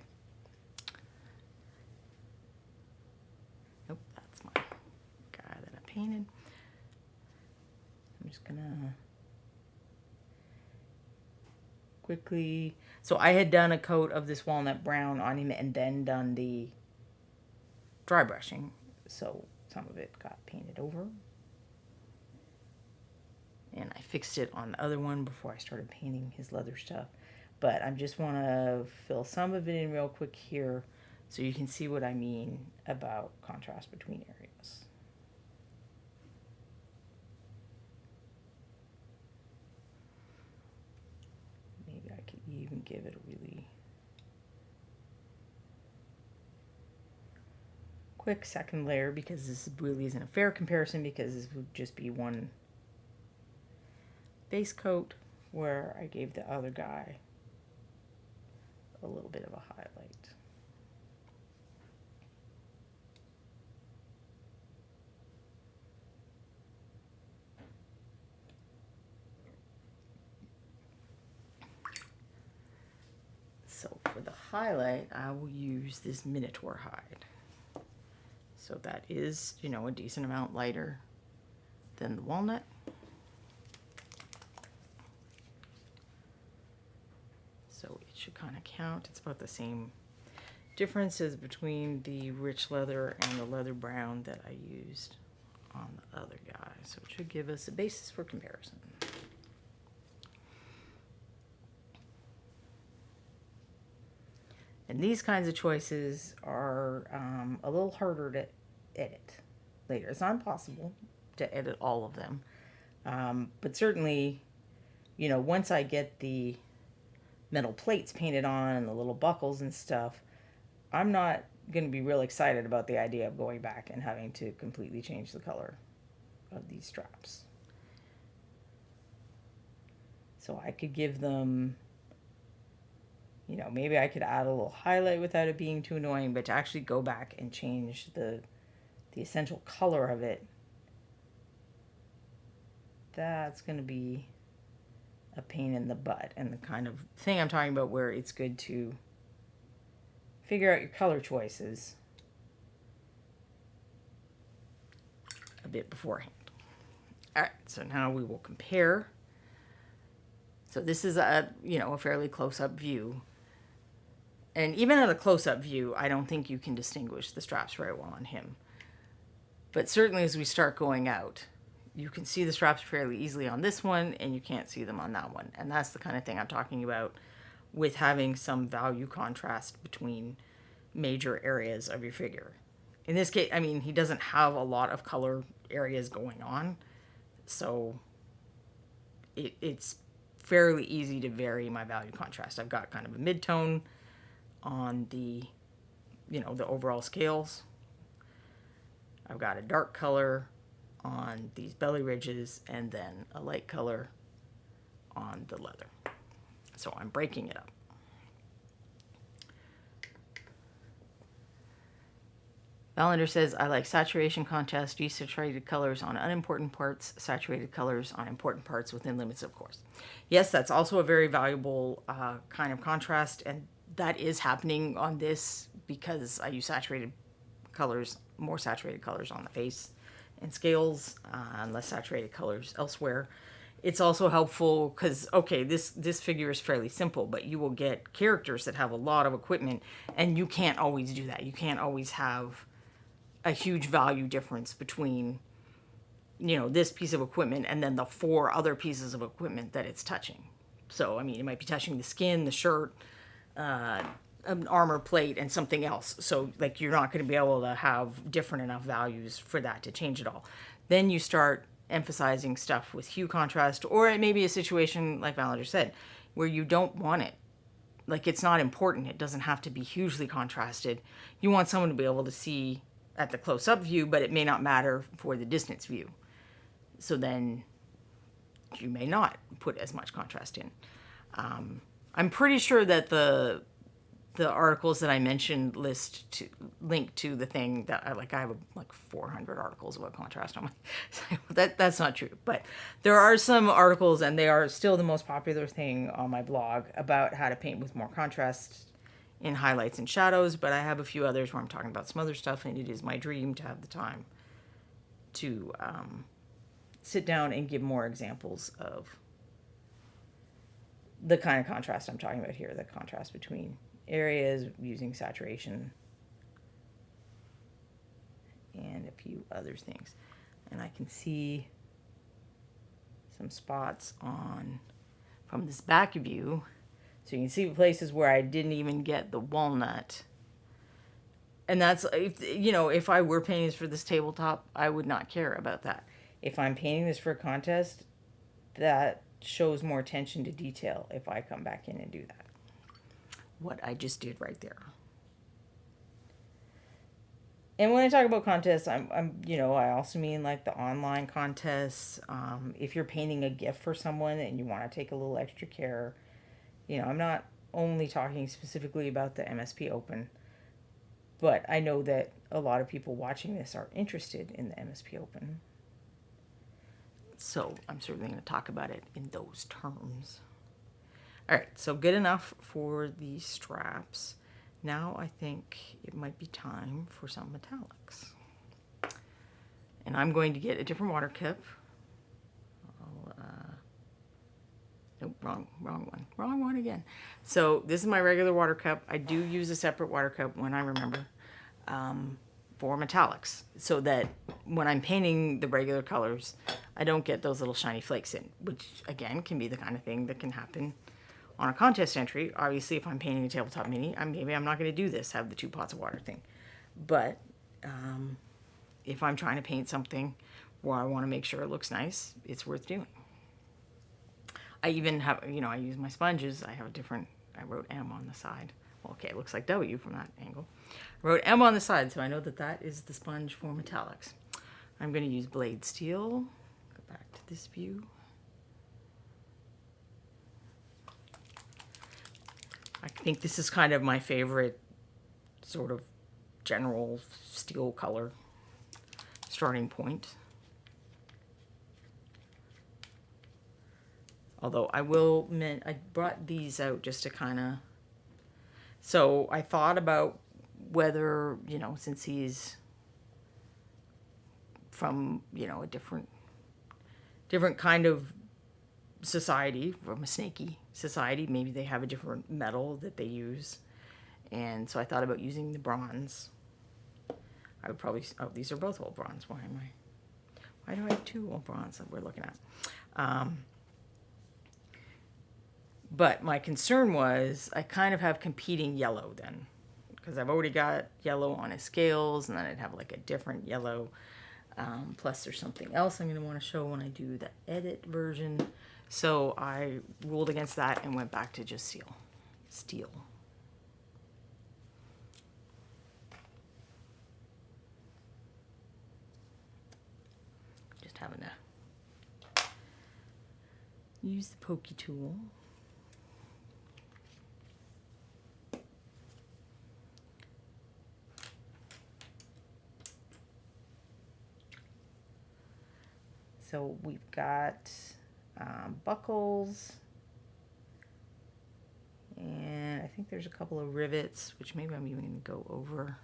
Nope, that's my guy that I painted. I'm just gonna quickly. So I had done a coat of this walnut brown on him and then done the dry brushing. So some of it got painted over. And I fixed it on the other one before I started painting his leather stuff. But I just want to fill some of it in real quick here so you can see what I mean about contrast between areas. Maybe I could even give it a really quick second layer because this really isn't a fair comparison because this would just be one base coat where I gave the other guy a little bit of a highlight. So for the highlight, I will use this Minotaur hide. So that is, a decent amount lighter than the walnut. So it should kind of count. It's about the same differences between the rich leather and the leather brown that I used on the other guy. So it should give us a basis for comparison. And these kinds of choices are a little harder to edit later. It's not impossible to edit all of them. But certainly, once I get the metal plates painted on and the little buckles and stuff, I'm not going to be real excited about the idea of going back and having to completely change the color of these straps. So I could give them, maybe I could add a little highlight without it being too annoying, but to actually go back and change the essential color of it, that's going to be a pain in the butt, and the kind of thing I'm talking about where it's good to figure out your color choices a bit beforehand. All right, so now we will compare. So this is a fairly close-up view, and even at a close-up view, I don't think you can distinguish the straps very well on him. But certainly as we start going out, you can see the straps fairly easily on this one, and you can't see them on that one. And that's the kind of thing I'm talking about with having some value contrast between major areas of your figure. in this case, I mean, he doesn't have a lot of color areas going on. So it's fairly easy to vary my value contrast. I've got kind of a mid-tone on the, the overall scales. I've got a dark color on these belly ridges and then a light color on the leather. So I'm breaking it up. Valander says, I like saturation, contrast, desaturated colors on unimportant parts, saturated colors on important parts within limits, of course. Yes, that's also a very valuable kind of contrast, and that is happening on this because I use saturated colors, more saturated colors on the face and scales, and less saturated colors elsewhere. It's also helpful because, okay, this figure is fairly simple, but you will get characters that have a lot of equipment, and you can't always do that. You can't always have a huge value difference between, this piece of equipment and then the 4 other pieces of equipment that it's touching. So, I mean, it might be touching the skin, the shirt, an armor plate, and something else. So, like, you're not going to be able to have different enough values for that to change it all. Then you start emphasizing stuff with hue contrast, or it may be a situation, like Valander said, where you don't want it. Like, it's not important. It doesn't have to be hugely contrasted. You want someone to be able to see at the close-up view, but it may not matter for the distance view. So then you may not put as much contrast in. I'm pretty sure that the articles that I mentioned link to the thing that I have like 400 articles about contrast on my site. That's not true, but there are some articles, and they are still the most popular thing on my blog, about how to paint with more contrast in highlights and shadows. But I have a few others where I'm talking about some other stuff, and it is my dream to have the time to sit down and give more examples of the kind of contrast I'm talking about here, the contrast between areas using saturation and a few other things. And I can see some spots from this back view. So you can see places where I didn't even get the walnut. And that's, if I were painting this for this tabletop, I would not care about that. If I'm painting this for a contest, that shows more attention to detail if I come back in and do that. What I just did right there. And when I talk about contests, I also mean like the online contests. If you're painting a gift for someone and you want to take a little extra care, I'm not only talking specifically about the MSP Open, but I know that a lot of people watching this are interested in the MSP Open. So I'm certainly going to talk about it in those terms. All right, so good enough for the straps. Now I think it might be time for some metallics. And I'm going to get a different water cup. Nope, wrong one. Wrong one again. So this is my regular water cup. I do use a separate water cup when I remember for metallics, so that when I'm painting the regular colors, I don't get those little shiny flakes in, which again can be the kind of thing that can happen on a contest entry. Obviously, if I'm painting a tabletop mini, maybe I'm not going to do this, have the 2 pots of water thing. But if I'm trying to paint something where I want to make sure it looks nice, it's worth doing. I even have, I use my sponges. I wrote M on the side. Well, okay, it looks like W from that angle. I wrote M on the side, so I know that is the sponge for metallics. I'm going to use blade steel. Go back to this view. I think this is kind of my favorite sort of general steel color starting point. Although I brought these out just to kind of, so I thought about whether, since he's from, a different kind of society, from a snaky society, maybe they have a different metal that they use. And so I thought about using the bronze. I would probably, these are both old bronze. Why do I have 2 old bronze that we're looking at? But my concern was I kind of have competing yellow then, because I've already got yellow on his scales, and then I'd have like a different yellow. Plus there's something else I'm going to want to show when I do the edit version. So I ruled against that and went back to just steel. Just having to use the pokey tool. So we've got buckles, and I think there's a couple of rivets, which maybe I'm even going to go over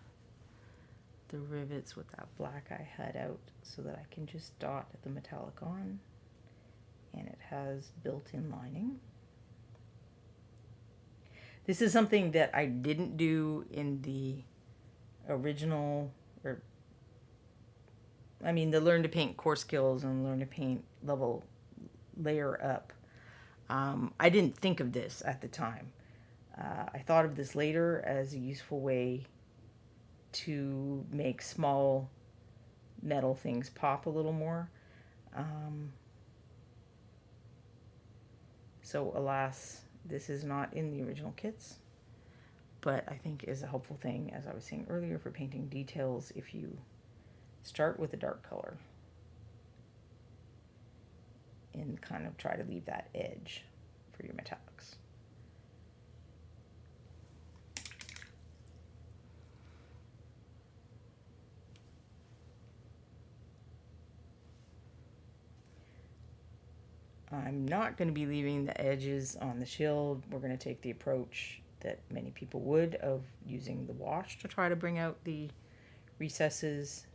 the rivets with that black I had out so that I can just dot the metallic on, and it has built-in lining. This is something that I didn't do in the original, the Learn to Paint Core Skills and Learn to Paint level layer up. I didn't think of this at the time. I thought of this later as a useful way to make small metal things pop a little more. So alas, this is not in the original kits, but I think is a helpful thing, as I was saying earlier, for painting details if you start with a dark color and kind of try to leave that edge for your metallics. I'm not going to be leaving the edges on the shield. We're going to take the approach that many people would of using the wash to try to bring out the recesses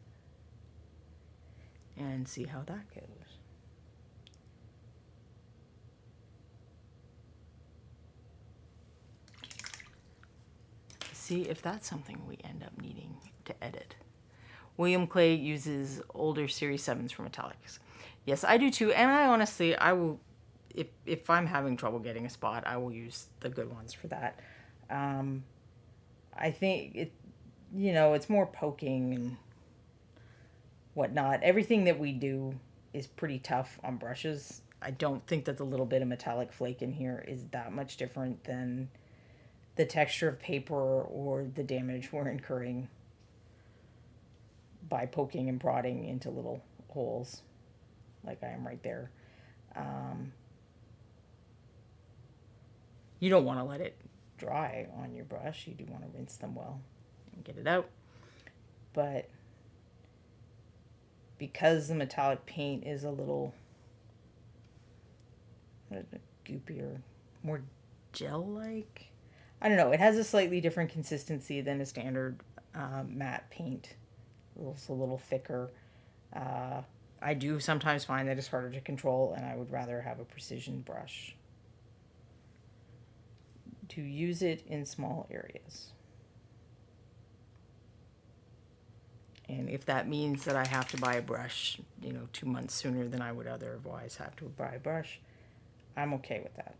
and see how that goes. See if that's something we end up needing to edit. William Clay uses older Series 7s for metallics. Yes, I do too, and I honestly, I will, if I'm having trouble getting a spot, I will use the good ones for that. I think it, it's more poking and whatnot. Everything that we do is pretty tough on brushes. I don't think that the little bit of metallic flake in here is that much different than the texture of paper or the damage we're incurring by poking and prodding into little holes like I am right there. You don't want to let it dry on your brush. You do want to rinse them well and get it out. But because the metallic paint is a little goopier, more gel-like, I don't know, it has a slightly different consistency than a standard matte paint. It's a little thicker. I do sometimes find that it's harder to control, and I would rather have a precision brush to use it in small areas. And if that means that I have to buy a brush, 2 months sooner than I would otherwise have to buy a brush, I'm okay with that.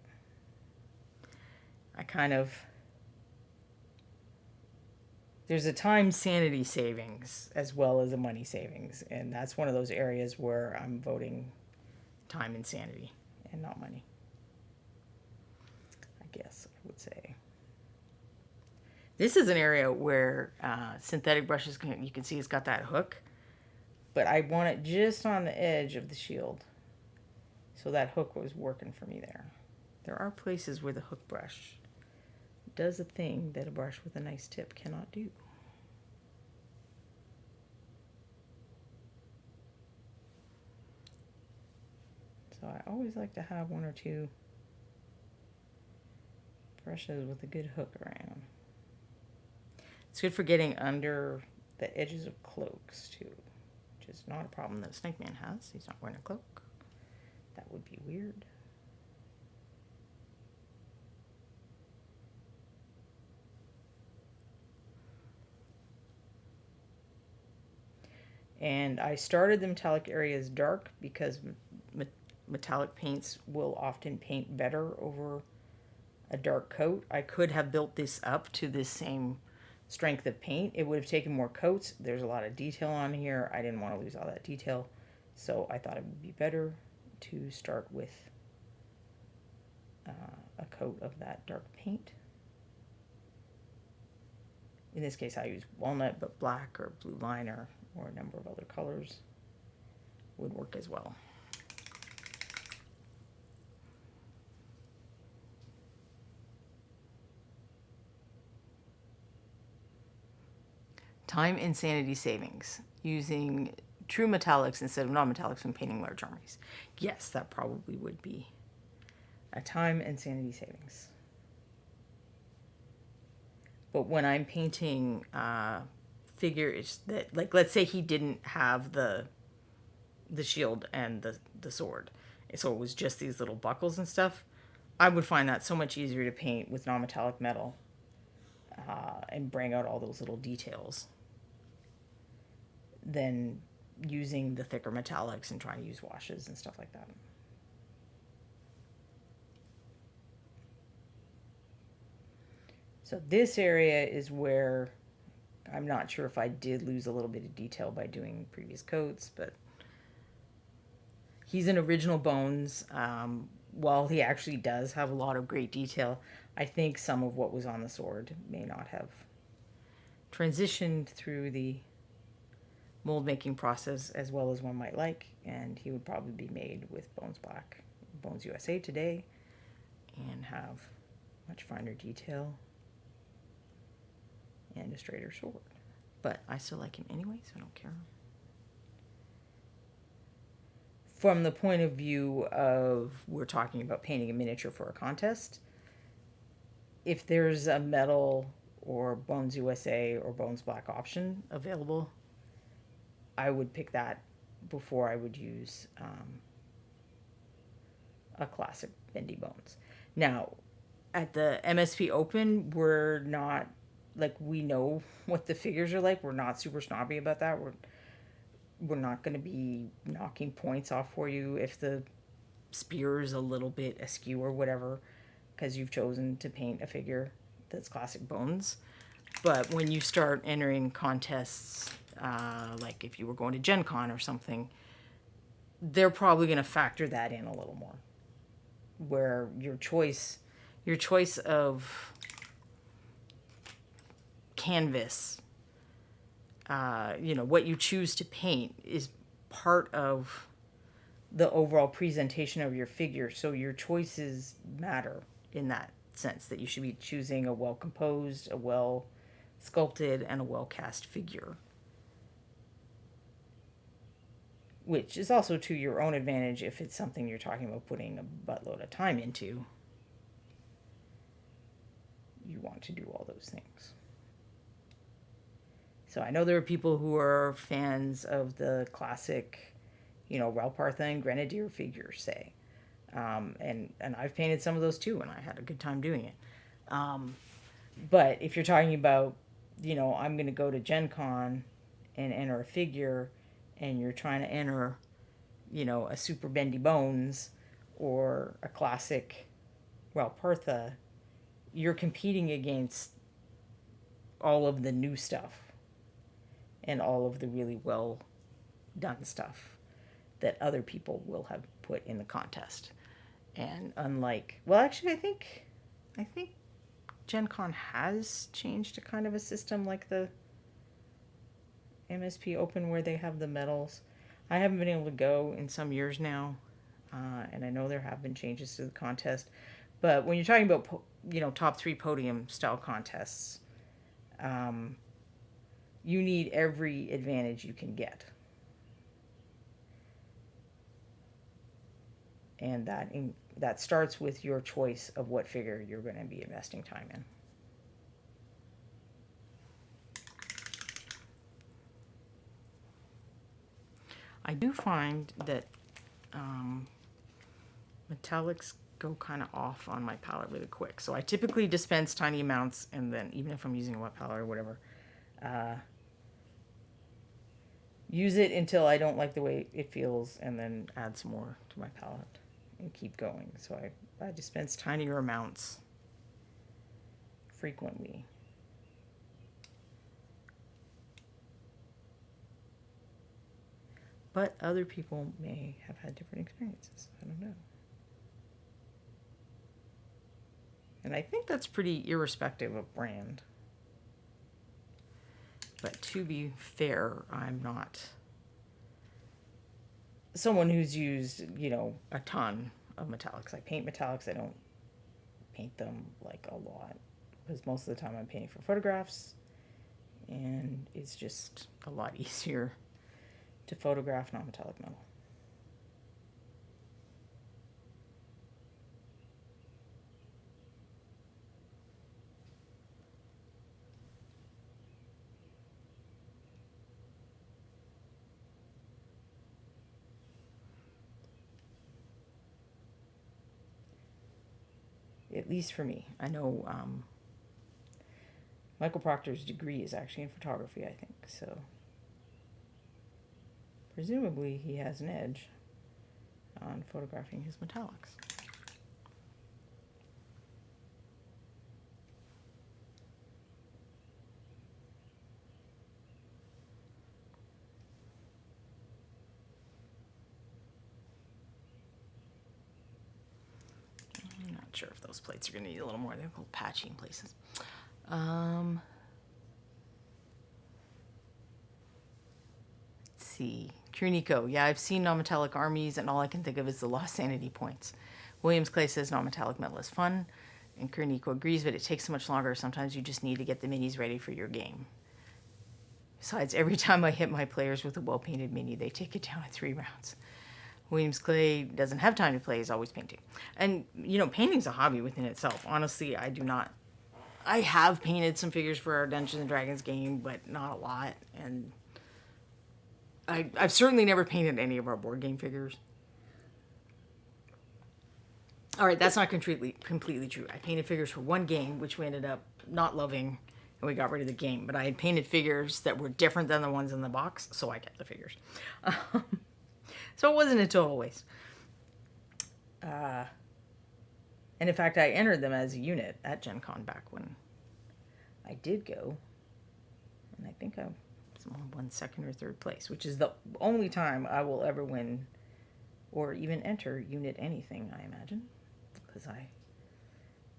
There's a time sanity savings as well as a money savings, and that's one of those areas where I'm voting time and sanity and not money, I guess I would say. This is an area where synthetic brushes, you can see it's got that hook, but I want it just on the edge of the shield, so that hook was working for me there. There are places where the hook brush does a thing that a brush with a nice tip cannot do. So I always like to have one or two brushes with a good hook around. It's good for getting under the edges of cloaks too, which is not a problem that Snake Man has. He's not wearing a cloak. That would be weird. And I started the metallic areas dark because metallic paints will often paint better over a dark coat. I could have built this up to this same strength of paint, it would have taken more coats. There's a lot of detail on here. I didn't want to lose all that detail, so I thought it would be better to start with a coat of that dark paint. In this case, I use walnut, but black or blue liner or a number of other colors would work as well. Time and sanity savings. Using true metallics instead of non-metallics when painting large armies. Yes, that probably would be a time and sanity savings. But when I'm painting figures that, like, let's say he didn't have the shield and the sword, so it was just these little buckles and stuff, I would find that so much easier to paint with non-metallic metal and bring out all those little details than using the thicker metallics and trying to use washes and stuff like that. So this area is where I'm not sure if I did lose a little bit of detail by doing previous coats, but he's an original Bones. While he actually does have a lot of great detail, I think some of what was on the sword may not have transitioned through the mold making process as well as one might like, and he would probably be made with Bones Black, Bones USA today, and have much finer detail and a straighter sword. But I still like him anyway, so I don't care. From the point of view of, we're talking about painting a miniature for a contest, if there's a metal or Bones USA or Bones Black option available, I would pick that before I would use a classic bendy Bones. Now, at the MSP Open, we're not, like, we know what the figures are like. We're not super snobby about that. We're not going to be knocking points off for you if the spear is a little bit askew or whatever, because you've chosen to paint a figure that's classic Bones. But when you start entering contests, like if you were going to Gen Con or something, they're probably going to factor that in a little more, where your choice of canvas, what you choose to paint is part of the overall presentation of your figure. So your choices matter in that sense, that you should be choosing a well-composed, a well-sculpted, and a well-cast figure, which is also to your own advantage if it's something you're talking about putting a buttload of time into. You want to do all those things. So I know there are people who are fans of the classic, Ralpartha and Grenadier figures, say. And I've painted some of those too, and I had a good time doing it. But if you're talking about, I'm going to go to Gen Con and enter a figure, and you're trying to enter, a super bendy Bones or a classic Ralpartha, you're competing against all of the new stuff and all of the really well done stuff that other people will have put in the contest. And unlike, well, actually, I think Gen Con has changed to kind of a system like the MSP Open where they have the medals. I haven't been able to go in some years now, and I know there have been changes to the contest. But when you're talking about, top 3 podium style contests, you need every advantage you can get. And that starts with your choice of what figure you're going to be investing time in. I do find that metallics go kind of off on my palette really quick. So I typically dispense tiny amounts, and then even if I'm using a wet palette or whatever, use it until I don't like the way it feels, and then add some more to my palette and keep going. So I dispense tinier amounts frequently. But other people may have had different experiences. I don't know. And I think that's pretty irrespective of brand. But to be fair, I'm not someone who's used, a ton of metallics. I paint metallics. I don't paint them like a lot because most of the time I'm painting for photographs, and it's just a lot easier to photograph non-metallic metal. At least for me. I know Michael Proctor's degree is actually in photography, I think, so presumably he has an edge on photographing his metallics. I'm not sure if those plates are going to need a little more. They're a little patchy in places. Let's see. Kurnico. Yeah, I've seen non-metallic armies, and all I can think of is the lost sanity points. Williams Clay says non-metallic metal is fun, and Kurnico agrees, but it takes so much longer. Sometimes you just need to get the minis ready for your game. Besides, every time I hit my players with a well-painted mini, they take it down in 3 rounds. Williams Clay doesn't have time to play. He's always painting. And, painting's a hobby within itself. Honestly, I have painted some figures for our Dungeons & Dragons game, but not a lot. And I've certainly never painted any of our board game figures. All right, that's not completely true. I painted figures for one game, which we ended up not loving, and we got rid of the game. But I had painted figures that were different than the ones in the box, so I kept the figures. So it wasn't a total waste. And in fact, I entered them as a unit at Gen Con back when I did go. And I think I won second or third place, which is the only time I will ever win or even enter unit anything, I imagine. Because I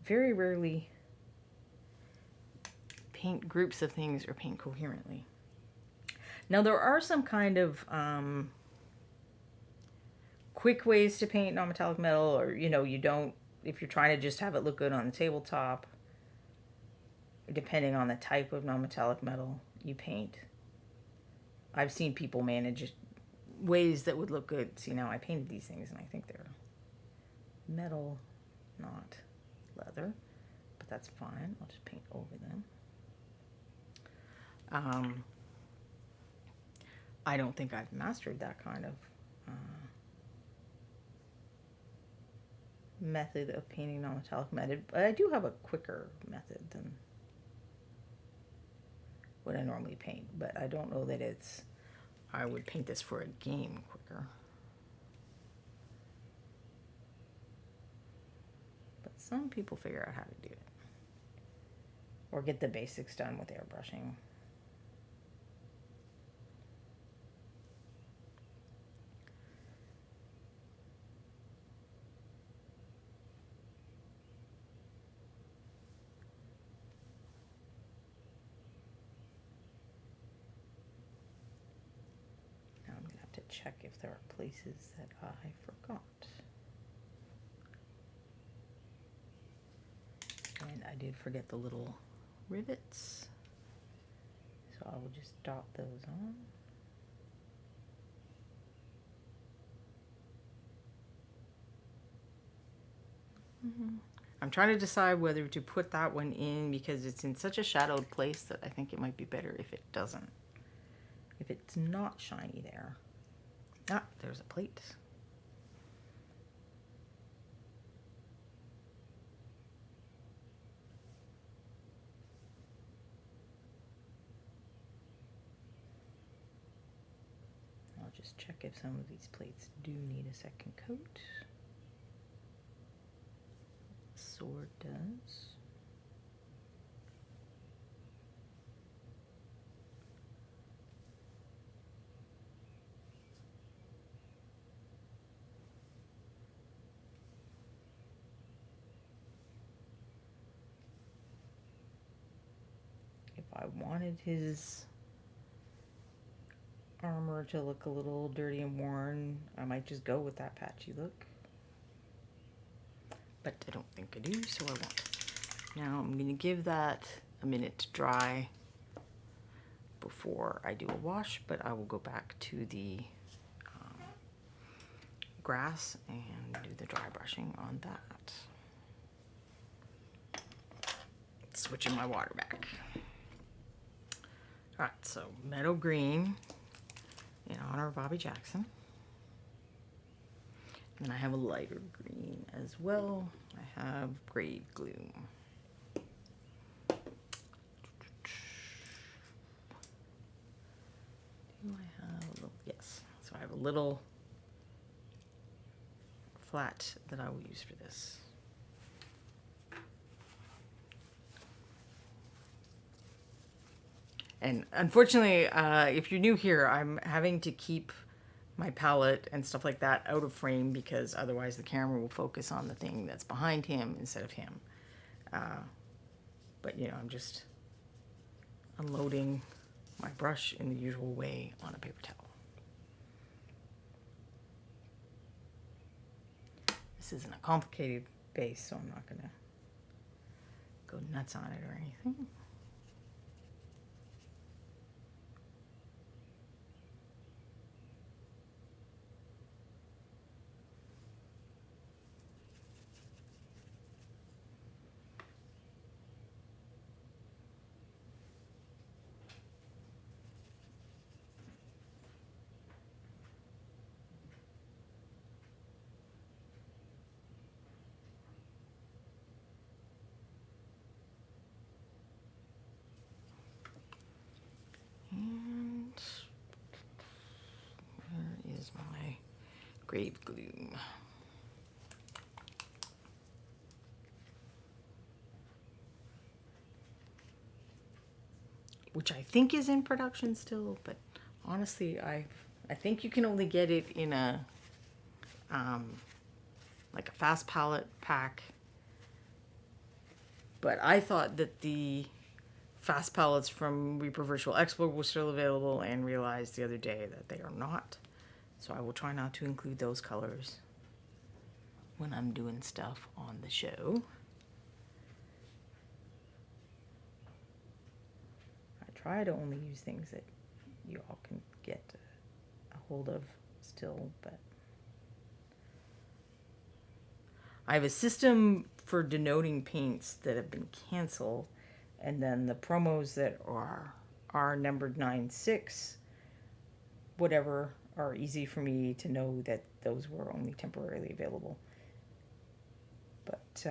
very rarely paint groups of things or paint coherently. Now, there are some kind of quick ways to paint non-metallic metal, or, you don't, if you're trying to just have it look good on the tabletop, depending on the type of non-metallic metal you paint. I've seen people manage ways that would look good. See, now I painted these things, and I think they're metal, not leather, but that's fine. I'll just paint over them. I don't think I've mastered that kind of method of painting non-metallic method, but I do have a quicker method than what I normally paint, but I don't know that I would paint this for a game quicker. But some people figure out how to do it. Or get the basics done with airbrushing. Check if there are places that I forgot. And I did forget the little rivets, so I will just dot those on. I'm trying to decide whether to put that one in because it's in such a shadowed place that I think it might be better if it doesn't. If it's not shiny there. Ah, there's a plate. I'll just check if some of these plates do need a second coat. Sword does. I wanted his armor to look a little dirty and worn, I might just go with that patchy look. But I don't think I do, so I won't. Now I'm going to give that a minute to dry before I do a wash, but I will go back to the grass and do the dry brushing on that. Switching my water back. Alright, so meadow green in honor of Bobby Jackson. And then I have a lighter green as well. I have Grave Gloom. Do I have a little? Yes. So I have a little flat that I will use for this. And unfortunately, if you're new here, I'm having to keep my palette and stuff like that out of frame because otherwise the camera will focus on the thing that's behind him instead of him. But, you know, I'm just unloading my brush in the usual way on a paper towel. This isn't a complicated base, so I'm not going to go nuts on it or anything. Where is my Grave Gloom? Which I think is in production still, but honestly, I think you can only get it in a like a fast palette pack. But I thought that the fast palettes from Reaper Virtual Expo were still available and realized the other day that they are not. So I will try not to include those colors when I'm doing stuff on the show. I try to only use things that you all can get a hold of still, but I have a system for denoting paints that have been canceled, and then the promos that are numbered 9/6, whatever, are easy for me to know that those were only temporarily available. But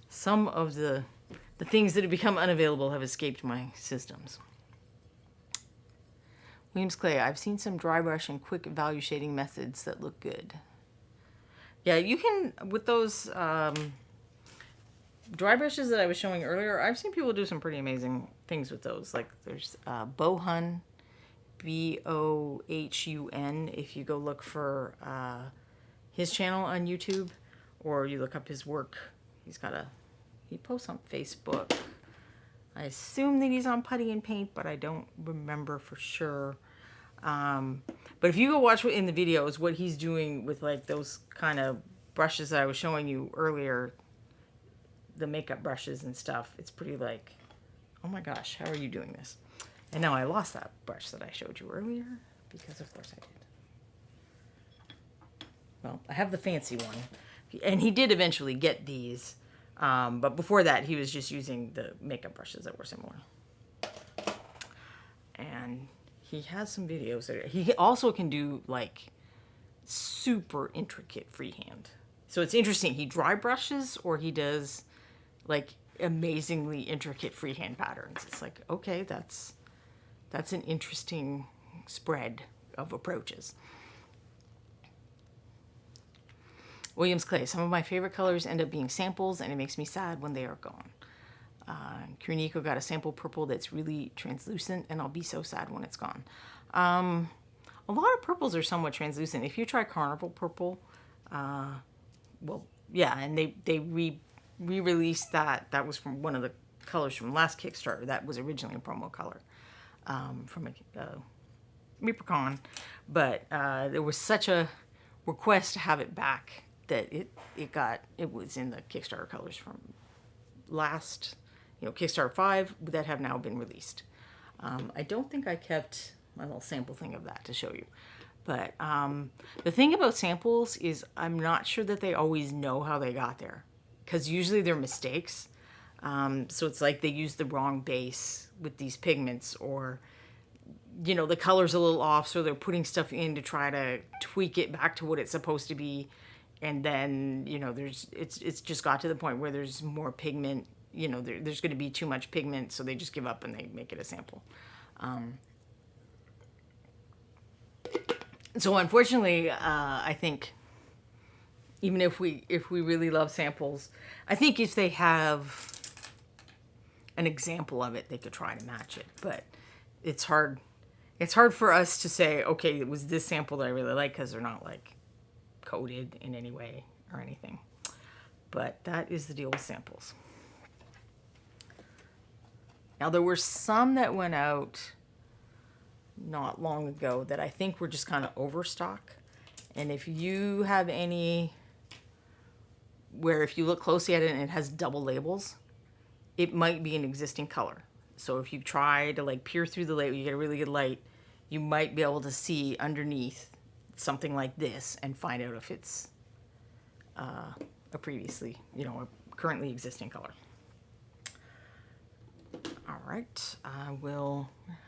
some of the things that have become unavailable have escaped my systems. Williams Clay, I've seen some dry brush and quick value shading methods that look good. Yeah, you can, with those dry brushes that I was showing earlier, I've seen people do some pretty amazing things with those. Like there's Bohun, Bohun, if you go look for his channel on YouTube, or you look up his work. He posts on Facebook. I assume that he's on Putty and Paint, but I don't remember for sure. But if you go watch in the videos what he's doing with like those kind of brushes that I was showing you earlier, the makeup brushes and stuff, it's pretty like, oh my gosh, how are you doing this? And now I lost that brush that I showed you earlier, because of course I did. Well, I have the fancy one, and he did eventually get these, but before that he was just using the makeup brushes that were similar. And he has some videos that he also can do like super intricate freehand. So it's interesting. He dry brushes or he does like amazingly intricate freehand patterns. It's like, okay, that's an interesting spread of approaches. Williams Clay, some of my favorite colors end up being samples, and it makes me sad when they are gone. Kiriniko got a sample purple that's really translucent, and I'll be so sad when it's gone. A lot of purples are somewhat translucent. If you try Carnival Purple, well, yeah, and they re-released that. That was from one of the colors from last Kickstarter. That was originally a promo color from a ReaperCon, but there was such a request to have it back that it was in the Kickstarter colors from last, Kickstarter 5 that have now been released. I don't think I kept my little sample thing of that to show you. But the thing about samples is I'm not sure that they always know how they got there, because usually they're mistakes. So it's like they use the wrong base with these pigments, or the color's a little off, so they're putting stuff in to try to tweak it back to what it's supposed to be. And then, it's just got to the point where there's more pigment, there's going to be too much pigment, so they just give up and they make it a sample. So unfortunately, I think even if we really love samples, I think if they have an example of it, they could try to match it. But it's hard. It's hard for us to say, okay, it was this sample that I really like, because they're not like coated in any way or anything. But that is the deal with samples. Now, there were some that went out not long ago that I think were just kind of overstock. And if you have any where if you look closely at it and it has double labels, it might be an existing color. So if you try to like peer through the label, you get a really good light, you might be able to see underneath something like this and find out if it's a previously, a currently existing color. All right, I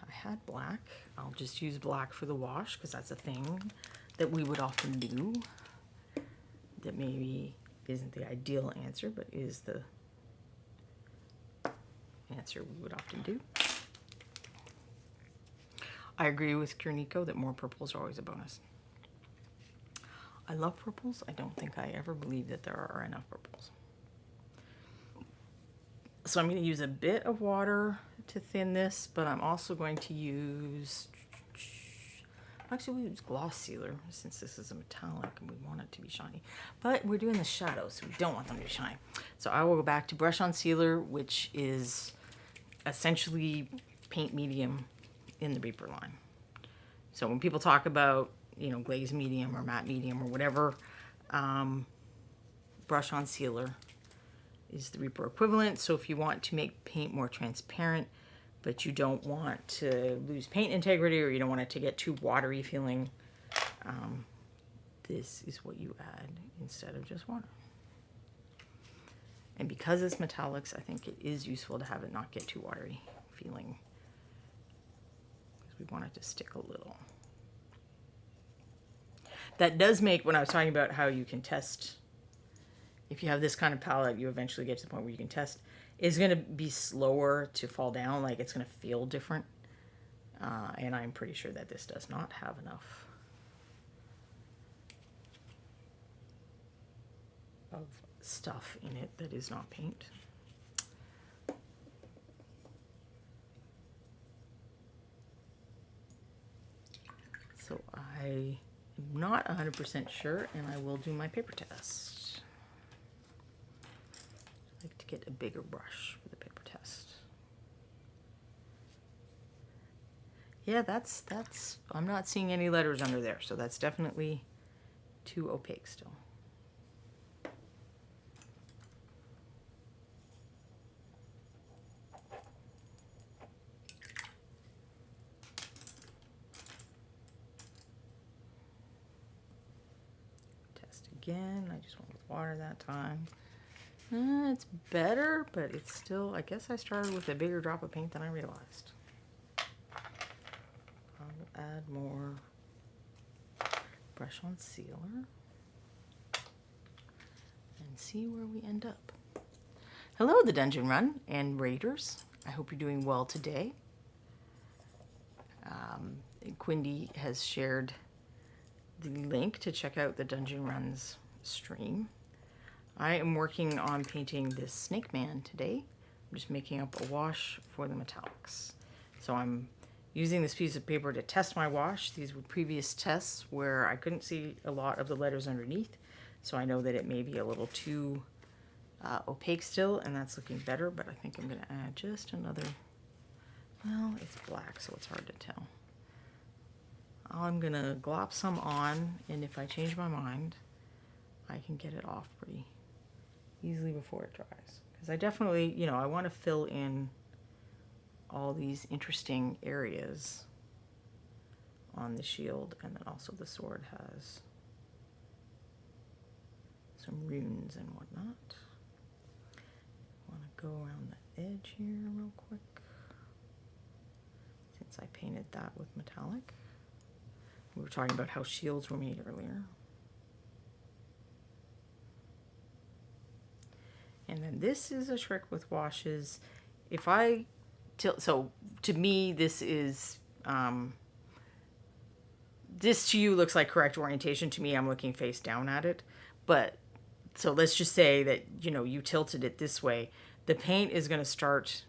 had black. I'll just use black for the wash, because that's a thing that we would often do. That maybe isn't the ideal answer, but is the answer we would often do. I agree with Kerniko that more purples are always a bonus. I love purples. I don't think I ever believe that there are enough purples. So I'm going to use a bit of water to thin this, but I'm also going to use, actually we use gloss sealer since this is a metallic and we want it to be shiny. But we're doing the shadows, so we don't want them to be shiny. So I will go back to brush on sealer, which is essentially paint medium in the Reaper line. So when people talk about, glaze medium or matte medium or whatever, brush on sealer is the Reaper equivalent. So if you want to make paint more transparent, but you don't want to lose paint integrity, or you don't want it to get too watery feeling, this is what you add instead of just water. And because it's metallics, I think it is useful to have it not get too watery feeling, because we want it to stick a little. That does make, when I was talking about how you can test, if you have this kind of palette, you eventually get to the point where you can test, it's going to be slower to fall down, like it's going to feel different. And I'm pretty sure that this does not have enough of stuff in it that is not paint. So I am not 100% sure, and I will do my paper test. I like to get a bigger brush for the paper test. Yeah, that's I'm not seeing any letters under there, so that's definitely too opaque still. Test again. I just went with water that time. It's better, but it's still, I guess I started with a bigger drop of paint than I realized. I'll add more brush on sealer and see where we end up. Hello, the Dungeon Run and Raiders. I hope you're doing well today. Quindy has shared the link to check out the Dungeon Run's stream. I am working on painting this Snake Man today. I'm just making up a wash for the metallics. So I'm using this piece of paper to test my wash. These were previous tests where I couldn't see a lot of the letters underneath, so I know that it may be a little too opaque still, and that's looking better, but I think I'm going to add just another, well, it's black, so it's hard to tell. I'm going to glop some on, and if I change my mind, I can get it off pretty easily before it dries. Because I definitely, you know, I want to fill in all these interesting areas on the shield, and then also the sword has some runes and whatnot. I want to go around the edge here real quick, since I painted that with metallic. We were talking about how shields were made earlier. And then this is a trick with washes. If I tilt, so to me this is, this to you looks like correct orientation. To me, I'm looking face down at it. But, so let's just say that, you know, you tilted it this way. The paint is going to start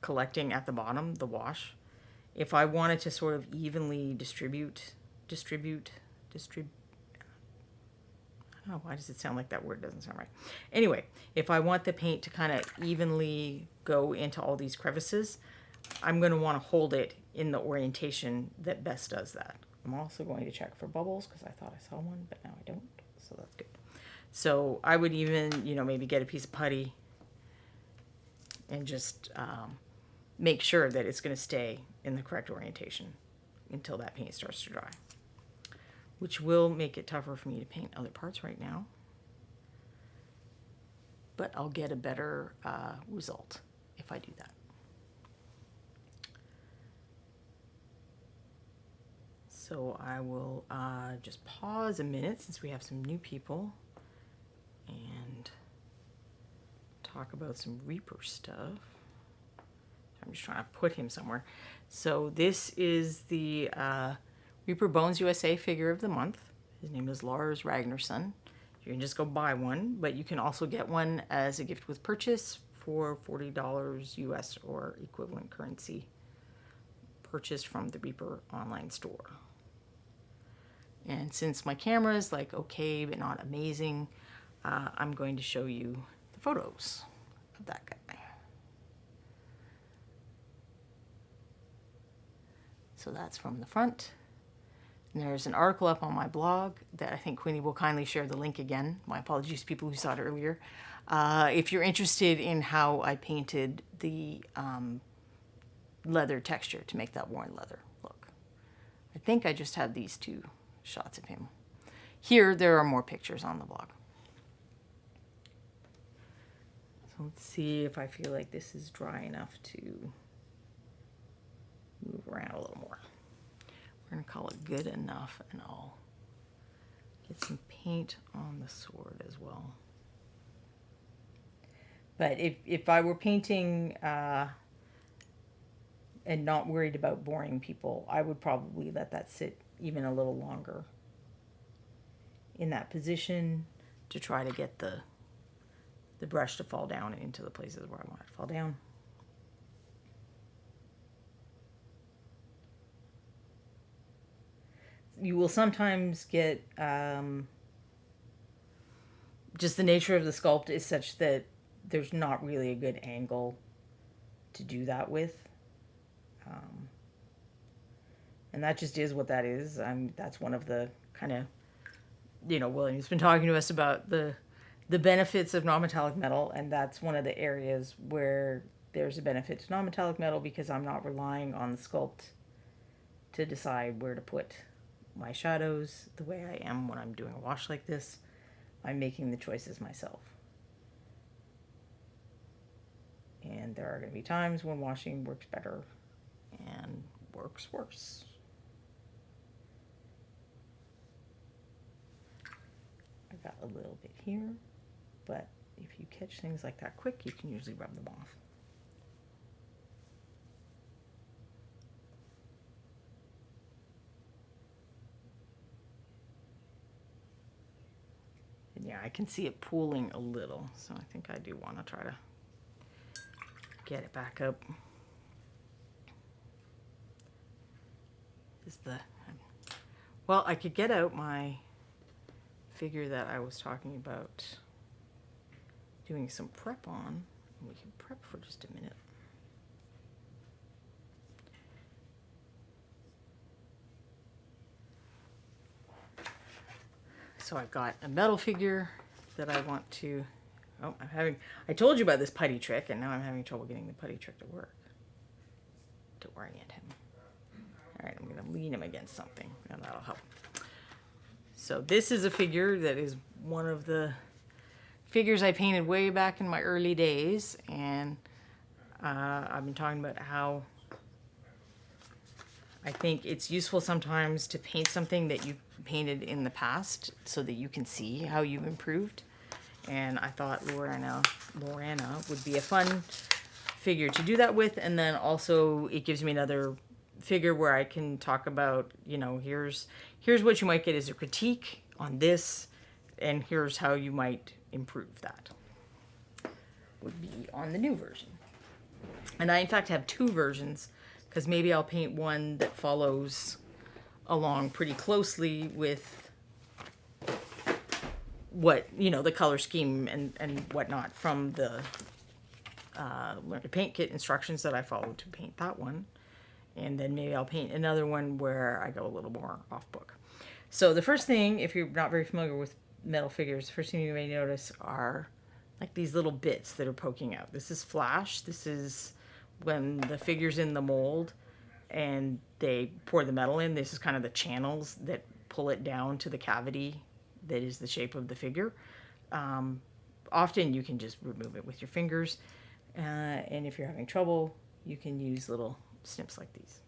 collecting at the bottom, the wash. If I wanted to sort of evenly distribute, I don't know, why does it sound like that word doesn't sound right? Anyway, if I want the paint to kind of evenly go into all these crevices, I'm going to want to hold it in the orientation that best does that. I'm also going to check for bubbles because I thought I saw one, but now I don't, so that's good. So I would even, you know, maybe get a piece of putty and just make sure that it's going to stay in the correct orientation until that paint starts to dry, which will make it tougher for me to paint other parts right now. But I'll get a better result if I do that. So I will just pause a minute since we have some new people and talk about some Reaper stuff. I'm just trying to put him somewhere. So this is the Reaper Bones USA figure of the month. His name is Lars Ragnarsson. You can just go buy one, but you can also get one as a gift with purchase for $40 US or equivalent currency purchased from the Reaper online store. And since my camera is like okay but not amazing, I'm going to show you the photos of that guy. So that's from the front. And there's an article up on my blog that I think Queenie will kindly share the link again. My apologies to people who saw it earlier. If you're interested in how I painted the leather texture to make that worn leather look. I think I just have these two shots of him. Here, there are more pictures on the blog. So let's see if I feel like this is dry enough to move around a little more. We're going to call it good enough, and I'll get some paint on the sword as well. But if I were painting and not worried about boring people, I would probably let that sit even a little longer in that position to try to get the brush to fall down into the places where I want it to fall down. You will sometimes get, just the nature of the sculpt is such that there's not really a good angle to do that with. And that just is what that is. That's one of the kind of, you know, William's been talking to us about the benefits of non-metallic metal, and that's one of the areas where there's a benefit to non-metallic metal because I'm not relying on the sculpt to decide where to put my shadows the way I am when I'm doing a wash like this. I'm making the choices myself. And there are going to be times when washing works better and works worse. I got a little bit here, but if you catch things like that quick, you can usually rub them off. And yeah, I can see it pooling a little, so I think I do want to try to get it back up. Well, I could get out my figure that I was talking about doing some prep on. We can prep for just a minute. So I've got a metal figure that I want to, I told you about this putty trick, and now I'm having trouble getting the putty trick to work, to orient him. All right, I'm going to lean him against something, and that'll help. So this is a figure that is one of the figures I painted way back in my early days, and I've been talking about how I think it's useful sometimes to paint something that you painted in the past so that you can see how you've improved. And I thought Lorana would be a fun figure to do that with. And then also it gives me another figure where I can talk about, you know, here's what you might get as a critique on this, and here's how you might improve that. Would be on the new version. And I in fact have two versions, because maybe I'll paint one that follows along pretty closely with what, you know, the color scheme and whatnot from the Learn to Paint Kit instructions that I followed to paint that one. And then maybe I'll paint another one where I go a little more off book. So the first thing, if you're not very familiar with metal figures, the first thing you may notice are like these little bits that are poking out. This is flash. This is when the figure's in the mold and they pour the metal in. This is kind of the channels that pull it down to the cavity that is the shape of the figure. Often you can just remove it with your fingers. And if you're having trouble, you can use little snips like these.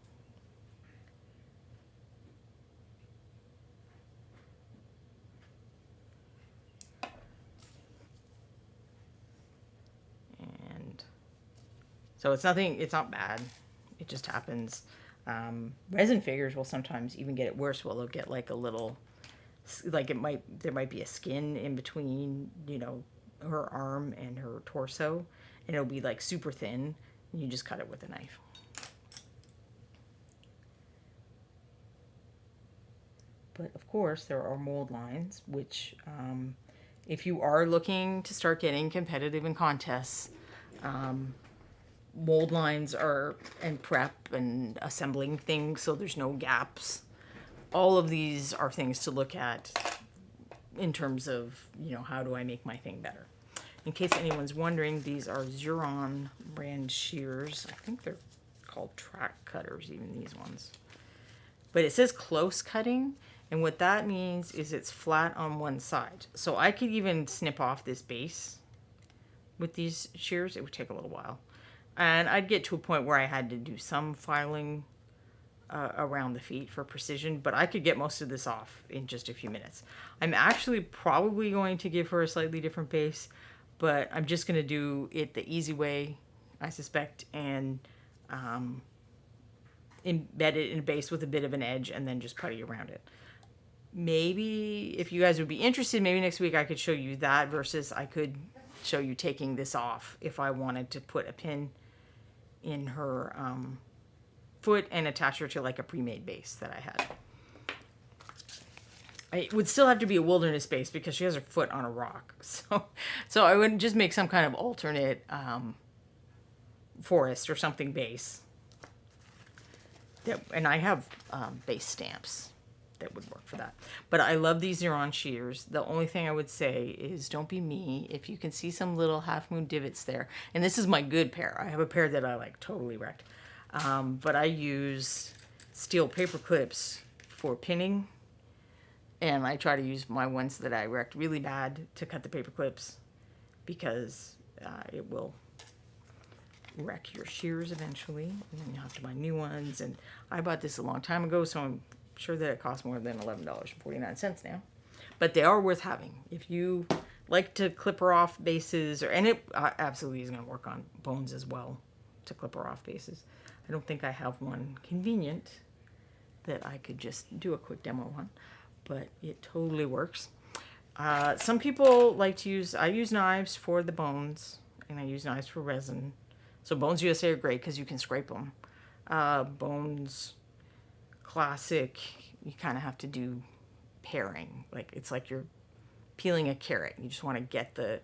And so it's not bad. It just happens. Resin figures will sometimes even get it worse. Well, they'll get like a little, like there might be a skin in between, you know, her arm and her torso, and it'll be like super thin, and you just cut it with a knife. But of course, there are mold lines, which if you are looking to start getting competitive in contests, mold lines are, and prep and assembling things so there's no gaps. All of these are things to look at in terms of, you know, how do I make my thing better? In case anyone's wondering, these are Xuron brand shears. I think they're called track cutters, even these ones. But it says close cutting, and what that means is it's flat on one side. So I could even snip off this base with these shears. It would take a little while. And I'd get to a point where I had to do some filing around the feet for precision, but I could get most of this off in just a few minutes. I'm actually probably going to give her a slightly different base, but I'm just going to do it the easy way, I suspect, and embed it in a base with a bit of an edge and then just putty around it. Maybe if you guys would be interested, maybe next week I could show you that versus I could show you taking this off if I wanted to put a pin in her foot and attach her to like a pre-made base that I had. It would still have to be a wilderness base because she has her foot on a rock. So I would just make some kind of alternate forest or something base. And I have base stamps that would work for that. But I love these Xuron shears. The only thing I would say is don't be me if you can see some little half moon divots there. And this is my good pair. I have a pair that I like totally wrecked. But I use steel paper clips for pinning. And I try to use my ones that I wrecked really bad to cut the paper clips because it will wreck your shears eventually. And then you have to buy new ones. And I bought this a long time ago, so I'm sure that it costs more than $11.49 now. But they are worth having. If you like to clipper off bases, and it absolutely is going to work on bones as well to clipper off bases. I don't think I have one convenient that I could just do a quick demo on, but it totally works. Some people like to use, I use knives for the bones, and I use knives for resin. So Bones USA are great because you can scrape them. Bones Classic, you kind of have to do pairing. Like it's like you're peeling a carrot. You just want to get the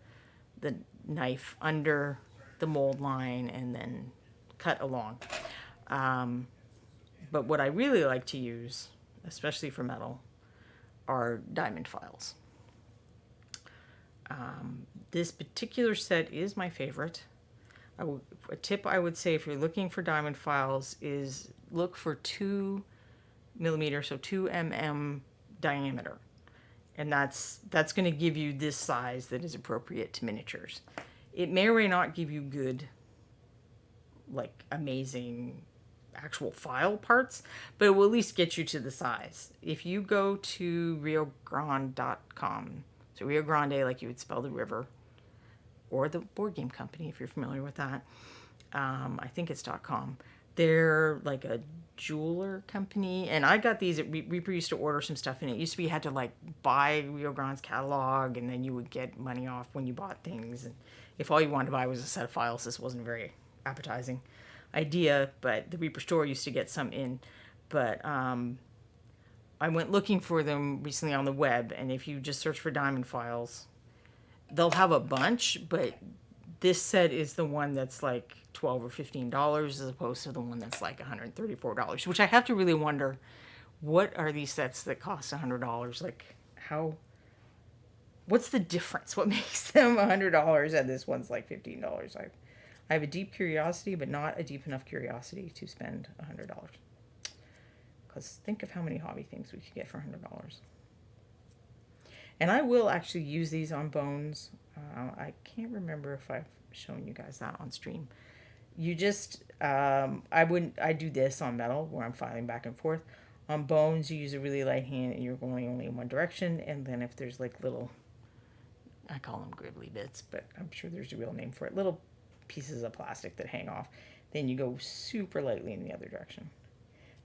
knife under the mold line and then cut along. But what I really like to use, especially for metal, are diamond files. This particular set is my favorite. A tip I would say if you're looking for diamond files is look for 2 millimeter, so 2 mm diameter. And that's going to give you this size that is appropriate to miniatures. It may or may not give you good, like amazing actual file parts, but it will at least get you to the size. If you go to riogrande.com, so Rio Grande like you would spell the river, or the board game company if you're familiar with that, I think it's .com. They're like a jeweler company, and I got these at Reaper used to order some stuff, and it used to be you had to like buy Rio Grande's catalog, and then you would get money off when you bought things. And if all you wanted to buy was a set of files, this wasn't a very appetizing idea, but the Reaper store used to get some in. But I went looking for them recently on the web, and if you just search for diamond files, they'll have a bunch, but this set is the one that's like $12 or $15 as opposed to the one that's like $134, which I have to really wonder, what are these sets that cost $100? Like what's the difference? What makes them $100 and this one's like $15? I have a deep curiosity, but not a deep enough curiosity to spend $100. Because think of how many hobby things we could get for $100. And I will actually use these on bones. I can't remember if I've shown you guys that on stream. You just, I do this on metal where I'm filing back and forth. On bones, you use a really light hand and you're going only in one direction. And then if there's like little, I call them gribbly bits, but I'm sure there's a real name for it, little pieces of plastic that hang off, then you go super lightly in the other direction.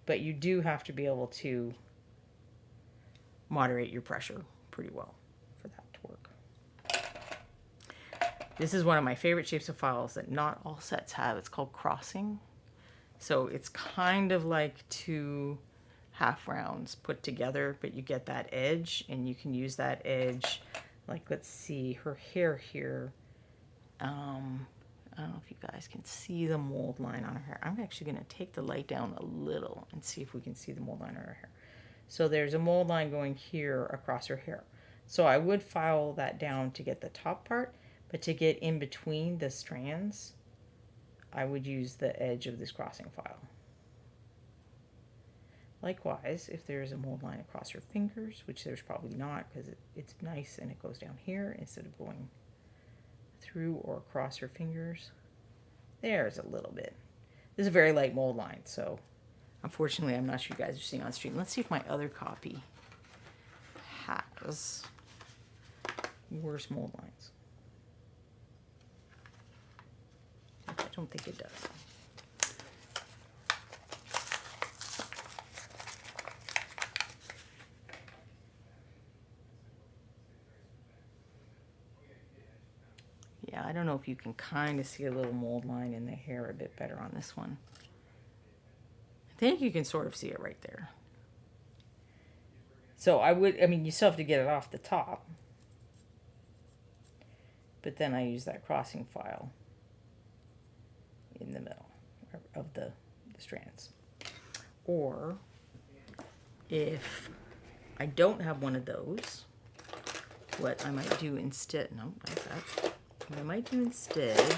But you do have to be able to moderate your pressure pretty well for that to work. This is one of my favorite shapes of files that not all sets have. It's called crossing. So it's kind of like 2 half rounds put together, but you get that edge, and you can use that edge. Like, let's see, her hair here. I don't know if you guys can see the mold line on her hair. I'm actually going to take the light down a little and see if we can see the mold line on her hair. So there's a mold line going here across her hair. So I would file that down to get the top part, but to get in between the strands, I would use the edge of this crossing file. Likewise, if there's a mold line across her fingers, which there's probably not because it's nice and it goes down here instead of going through or across her fingers, there's a little bit. This is a very light mold line, so unfortunately I'm not sure you guys are seeing on stream. Let's see if my other copy has worse mold lines. I don't think it does. Yeah, I don't know if you can kind of see a little mold line in the hair a bit better on this one. I think you can sort of see it right there. So you still have to get it off the top. But then I use that crossing file in the middle of the strands. Or if I don't have one of those, what I might do instead, no, not that. What I might do instead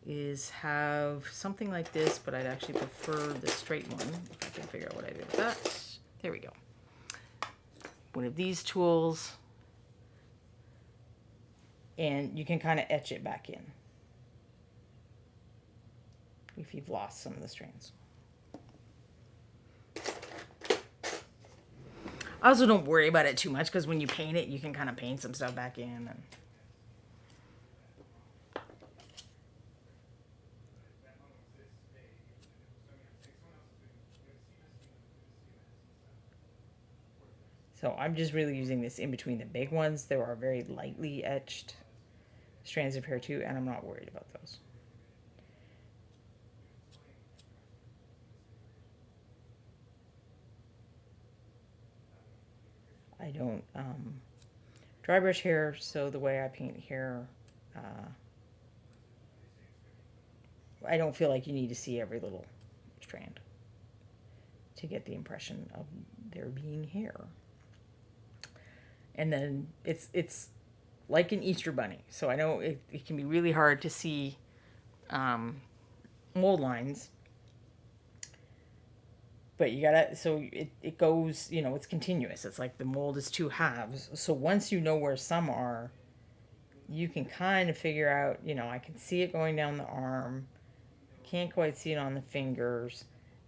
is have something like this, but I'd actually prefer the straight one. If I can figure out what I did with that. There we go. One of these tools, and you can kind of etch it back in if you've lost some of the strands. I also don't worry about it too much because when you paint it, you can kind of paint some stuff back in. And so I'm just really using this in between the big ones. There are very lightly etched strands of hair too, and I'm not worried about those. I don't dry brush hair, so the way I paint hair I don't feel like you need to see every little strand to get the impression of there being hair. And then it's like an Easter bunny. So I know it can be really hard to see mold lines. But you gotta, so it goes, it's continuous. It's like the mold is two halves. So once you know where some are, you can kind of figure out, I can see it going down the arm. Can't quite see it on the fingers.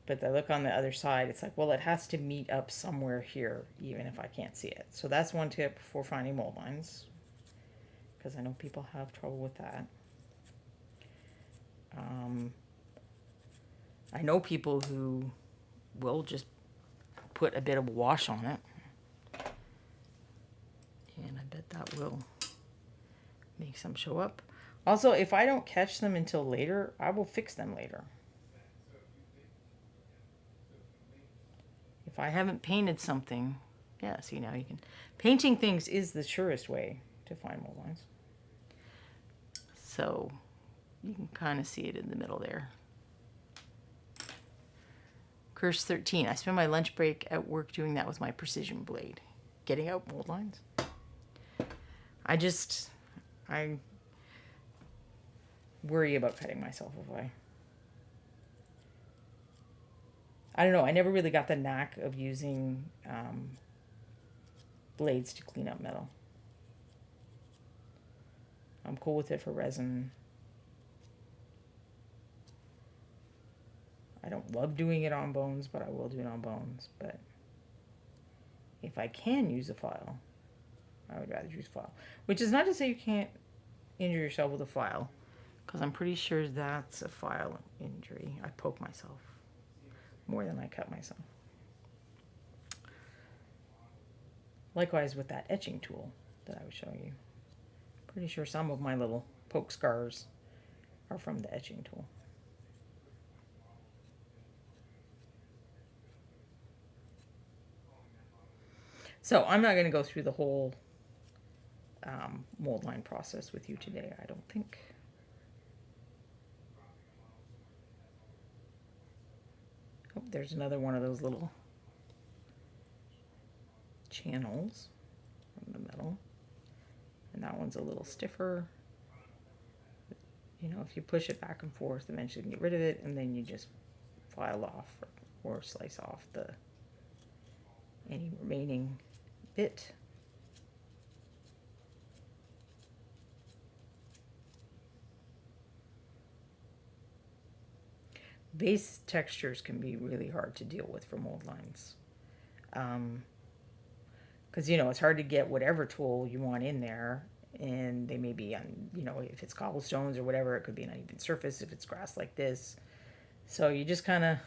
But I look on the other side, it's like, well, it has to meet up somewhere here, even if I can't see it. So that's one tip for finding mold lines, because I know people have trouble with that. I know people who will just put a bit of wash on it, and I bet that will make some show up. Also, if I don't catch them until later, I will fix them later. If I haven't painted something, yeah, see, now you can. Painting things is the surest way to find mold lines. So you can kind of see it in the middle there. Curse 13. I spend my lunch break at work doing that with my precision blade, getting out mold lines. I worry about cutting myself away. I don't know. I never really got the knack of using blades to clean up metal. I'm cool with it for resin. I don't love doing it on bones, but I will do it on bones. But if I can use a file, I would rather use a file. Which is not to say you can't injure yourself with a file, because I'm pretty sure that's a file injury. I poke myself more than I cut myself. Likewise with that etching tool that I was showing you. Pretty sure some of my little poke scars are from the etching tool. So I'm not going to go through the whole mold line process with you today, I don't think. Oh, there's another one of those little channels from the metal. And that one's a little stiffer. If you push it back and forth, eventually you can get rid of it, and then you just file off or slice off any remaining bit. Base textures can be really hard to deal with for mold lines. Because, it's hard to get whatever tool you want in there, and they may be on, if it's cobblestones or whatever, it could be an uneven surface if it's grass like this. So you just kind of,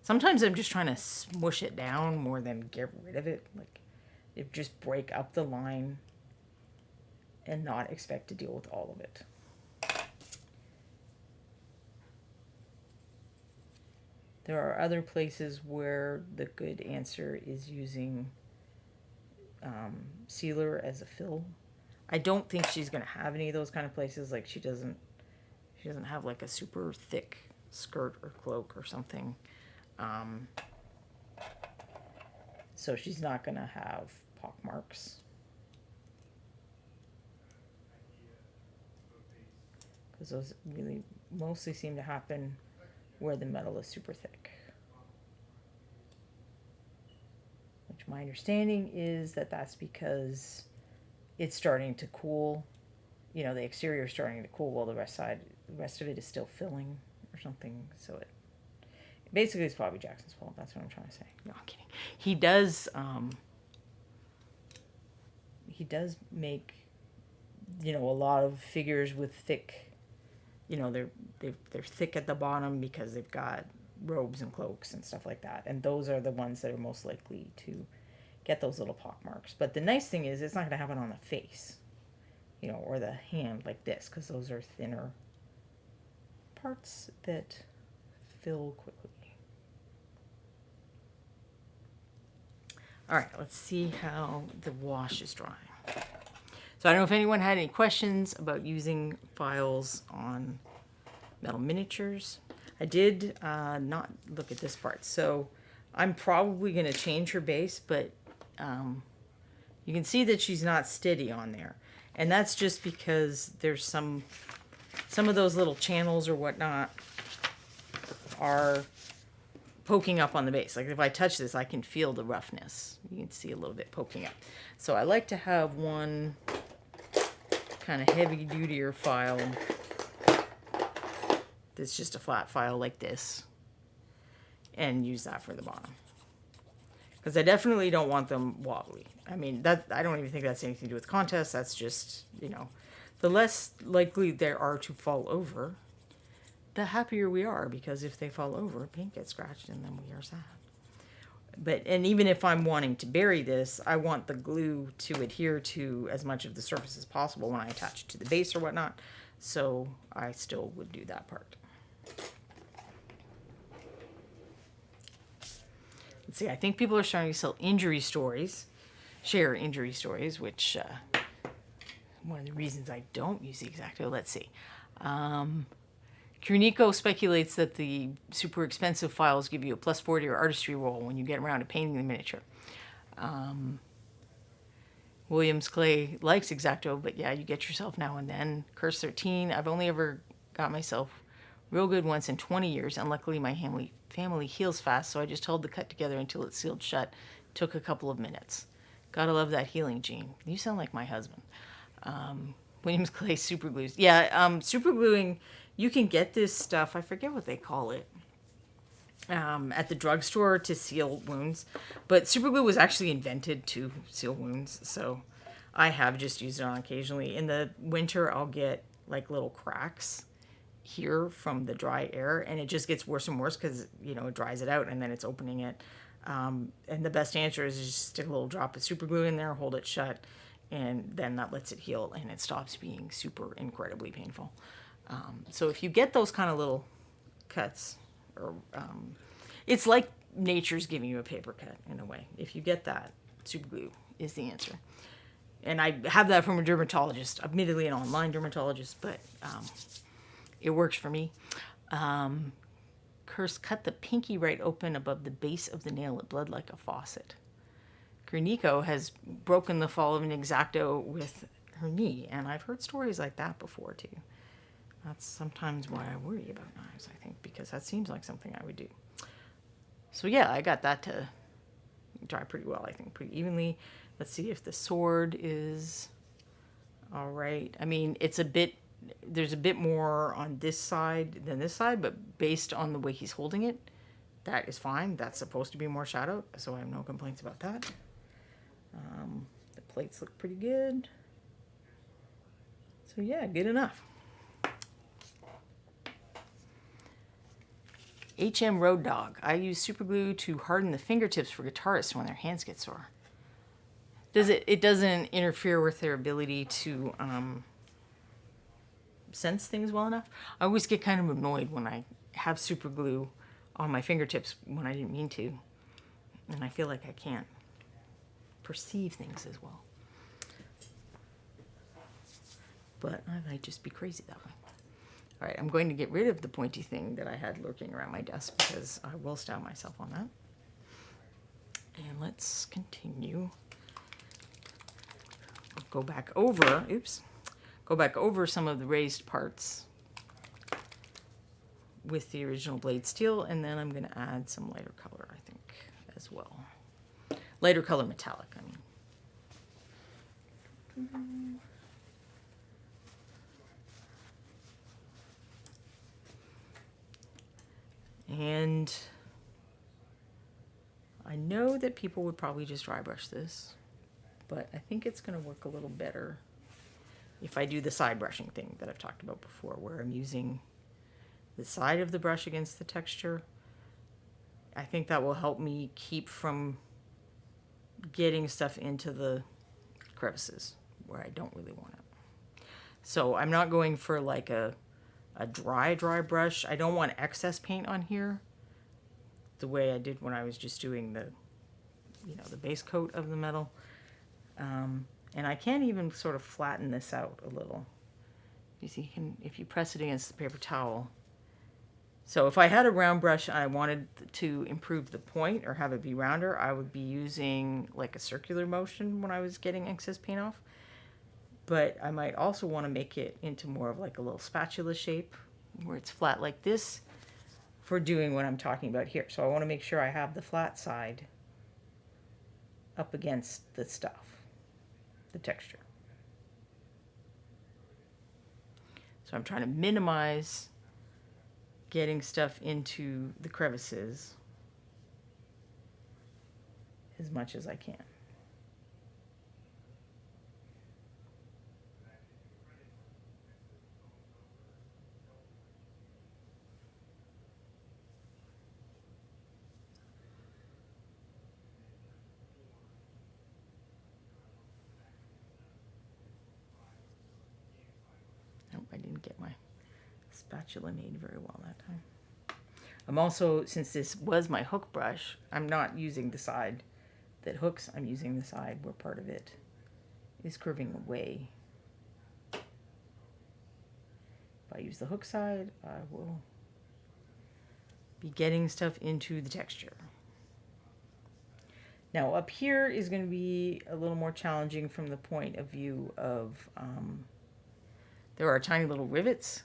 sometimes I'm just trying to smush it down more than get rid of it. Like, just break up the line and not expect to deal with all of it. There are other places where the good answer is using sealer as a fill. I don't think she's going to have any of those kind of places. Like she doesn't have like a super thick skirt or cloak or something. So she's not going to have pock marks. Because those really mostly seem to happen where the metal is super thick. Which my understanding is that that's because it's starting to cool. The exterior is starting to cool while the rest of it is still filling or something. So it basically it's Bobby Jackson's fault. That's what I'm trying to say. No, I'm kidding. He does make, a lot of figures with thick, they're thick at the bottom because they've got robes and cloaks and stuff like that. And those are the ones that are most likely to get those little pock marks. But the nice thing is it's not going to happen on the face, or the hand like this, because those are thinner parts that fill quickly. All right, let's see how the wash is drying. So I don't know if anyone had any questions about using files on metal miniatures. I did not look at this part, so I'm probably going to change her base, but you can see that she's not steady on there. And that's just because there's some of those little channels or whatnot are poking up on the base. Like if I touch this, I can feel the roughness. You can see a little bit poking up. So I like to have one kind of heavy dutier file that's just a flat file like this, and use that for the bottom. Because I definitely don't want them wobbly. I mean, that I don't even think that's anything to do with contests. That's just, you know, the less likely there are to fall over, the happier we are. Because if they fall over, paint gets scratched, and then we are sad. And even if I'm wanting to bury this, I want the glue to adhere to as much of the surface as possible when I attach it to the base or whatnot. So I still would do that part. Let's see, I think people are starting to sell injury stories, share injury stories, which one of the reasons I don't use the X-Acto. Let's see. Kuriko speculates that the super expensive files give you a +40 or artistry roll when you get around to painting the miniature. Williams Clay likes X-Acto, but yeah, you get yourself now and then. Curse 13, I've only ever got myself real good once in 20 years, and luckily my family heals fast, so I just held the cut together until it sealed shut. Took a couple of minutes. Gotta love that healing gene. You sound like my husband. Williams Clay super glues. Yeah, super gluing, you can get this stuff, I forget what they call it, at the drugstore to seal wounds. But super glue was actually invented to seal wounds, so I have just used it on occasionally. In the winter, I'll get like little cracks here from the dry air, and it just gets worse and worse because, you know, it dries it out and then it's opening it. And the best answer is just stick a little drop of super glue in there, hold it shut, and then that lets it heal and it stops being super incredibly painful. So if you get those kind of little cuts, or it's like nature's giving you a paper cut in a way. If you get that, super glue is the answer. And I have that from a dermatologist, admittedly an online dermatologist, but it works for me. Curse cut the pinky right open above the base of the nail. It bled like a faucet. Kuriko has broken the fall of an X-Acto with her knee, and I've heard stories like that before too. That's sometimes why I worry about knives, I think, because that seems like something I would do. So yeah, I got that to dry pretty well, I think, pretty evenly. Let's see if the sword is all right. I mean, it's a bit, there's a bit more on this side than this side, but based on the way he's holding it, that is fine. That's supposed to be more shadowed, so I have no complaints about that. The plates look pretty good. So yeah, good enough. HM Road Dog. I use super glue to harden the fingertips for guitarists when their hands get sore. It doesn't interfere with their ability to sense things well enough. I always get kind of annoyed when I have super glue on my fingertips when I didn't mean to, and I feel like I can't perceive things as well. But I might just be crazy that way. All right, I'm going to get rid of the pointy thing that I had lurking around my desk because I will stab myself on that. And let's continue. Go back over, go back over some of the raised parts with the original blade steel, and then I'm going to add some lighter color, I think, as well. Lighter color metallic, I mean. And I know that people would probably just dry brush this, but I think it's going to work a little better if I do the side brushing thing that I've talked about before, where I'm using the side of the brush against the texture. I think that will help me keep from getting stuff into the crevices where I don't really want it. So I'm not going for like a dry brush. I don't want excess paint on here the way I did when I was just doing the, you know, the base coat of the metal. And I can even sort of flatten this out a little. You see, if you press it against the paper towel. So if I had a round brush and I wanted to improve the point or have it be rounder, I would be using like a circular motion when I was getting excess paint off. But I might also want to make it into more of like a little spatula shape where it's flat like this for doing what I'm talking about here. So I want to make sure I have the flat side up against the stuff, the texture. So I'm trying to minimize getting stuff into the crevices as much as I can. Nope, I didn't get my spatula made very well that time. I'm also, since this was my hook brush, I'm not using the side that hooks. I'm using the side where part of it is curving away. If I use the hook side, I will be getting stuff into the texture. Now up here is going to be a little more challenging from the point of view of there are tiny little rivets.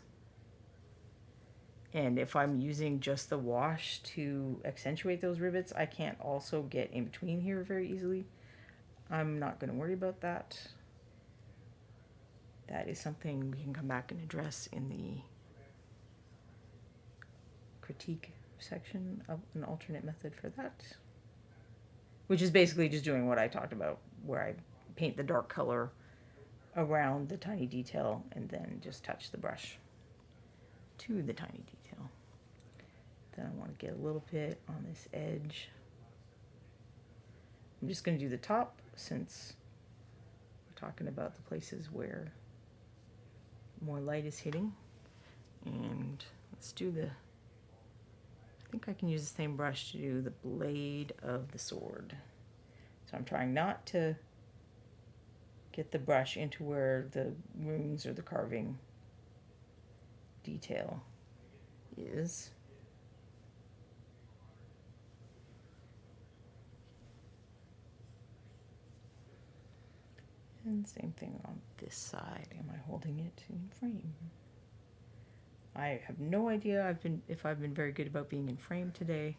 And if I'm using just the wash to accentuate those rivets, I can't also get in between here very easily. I'm not going to worry about that. That is something we can come back and address in the critique section of an alternate method for that. Which is basically just doing what I talked about, where I paint the dark color around the tiny detail and then just touch the brush to the tiny detail. Then I want to get a little bit on this edge. I'm just going to do the top since we're talking about the places where more light is hitting. And let's do the, I think I can use the same brush to do the blade of the sword. So I'm trying not to get the brush into where the runes or the carving detail is. And same thing on this side. Am I holding it in frame? I have no idea if I've been very good about being in frame today,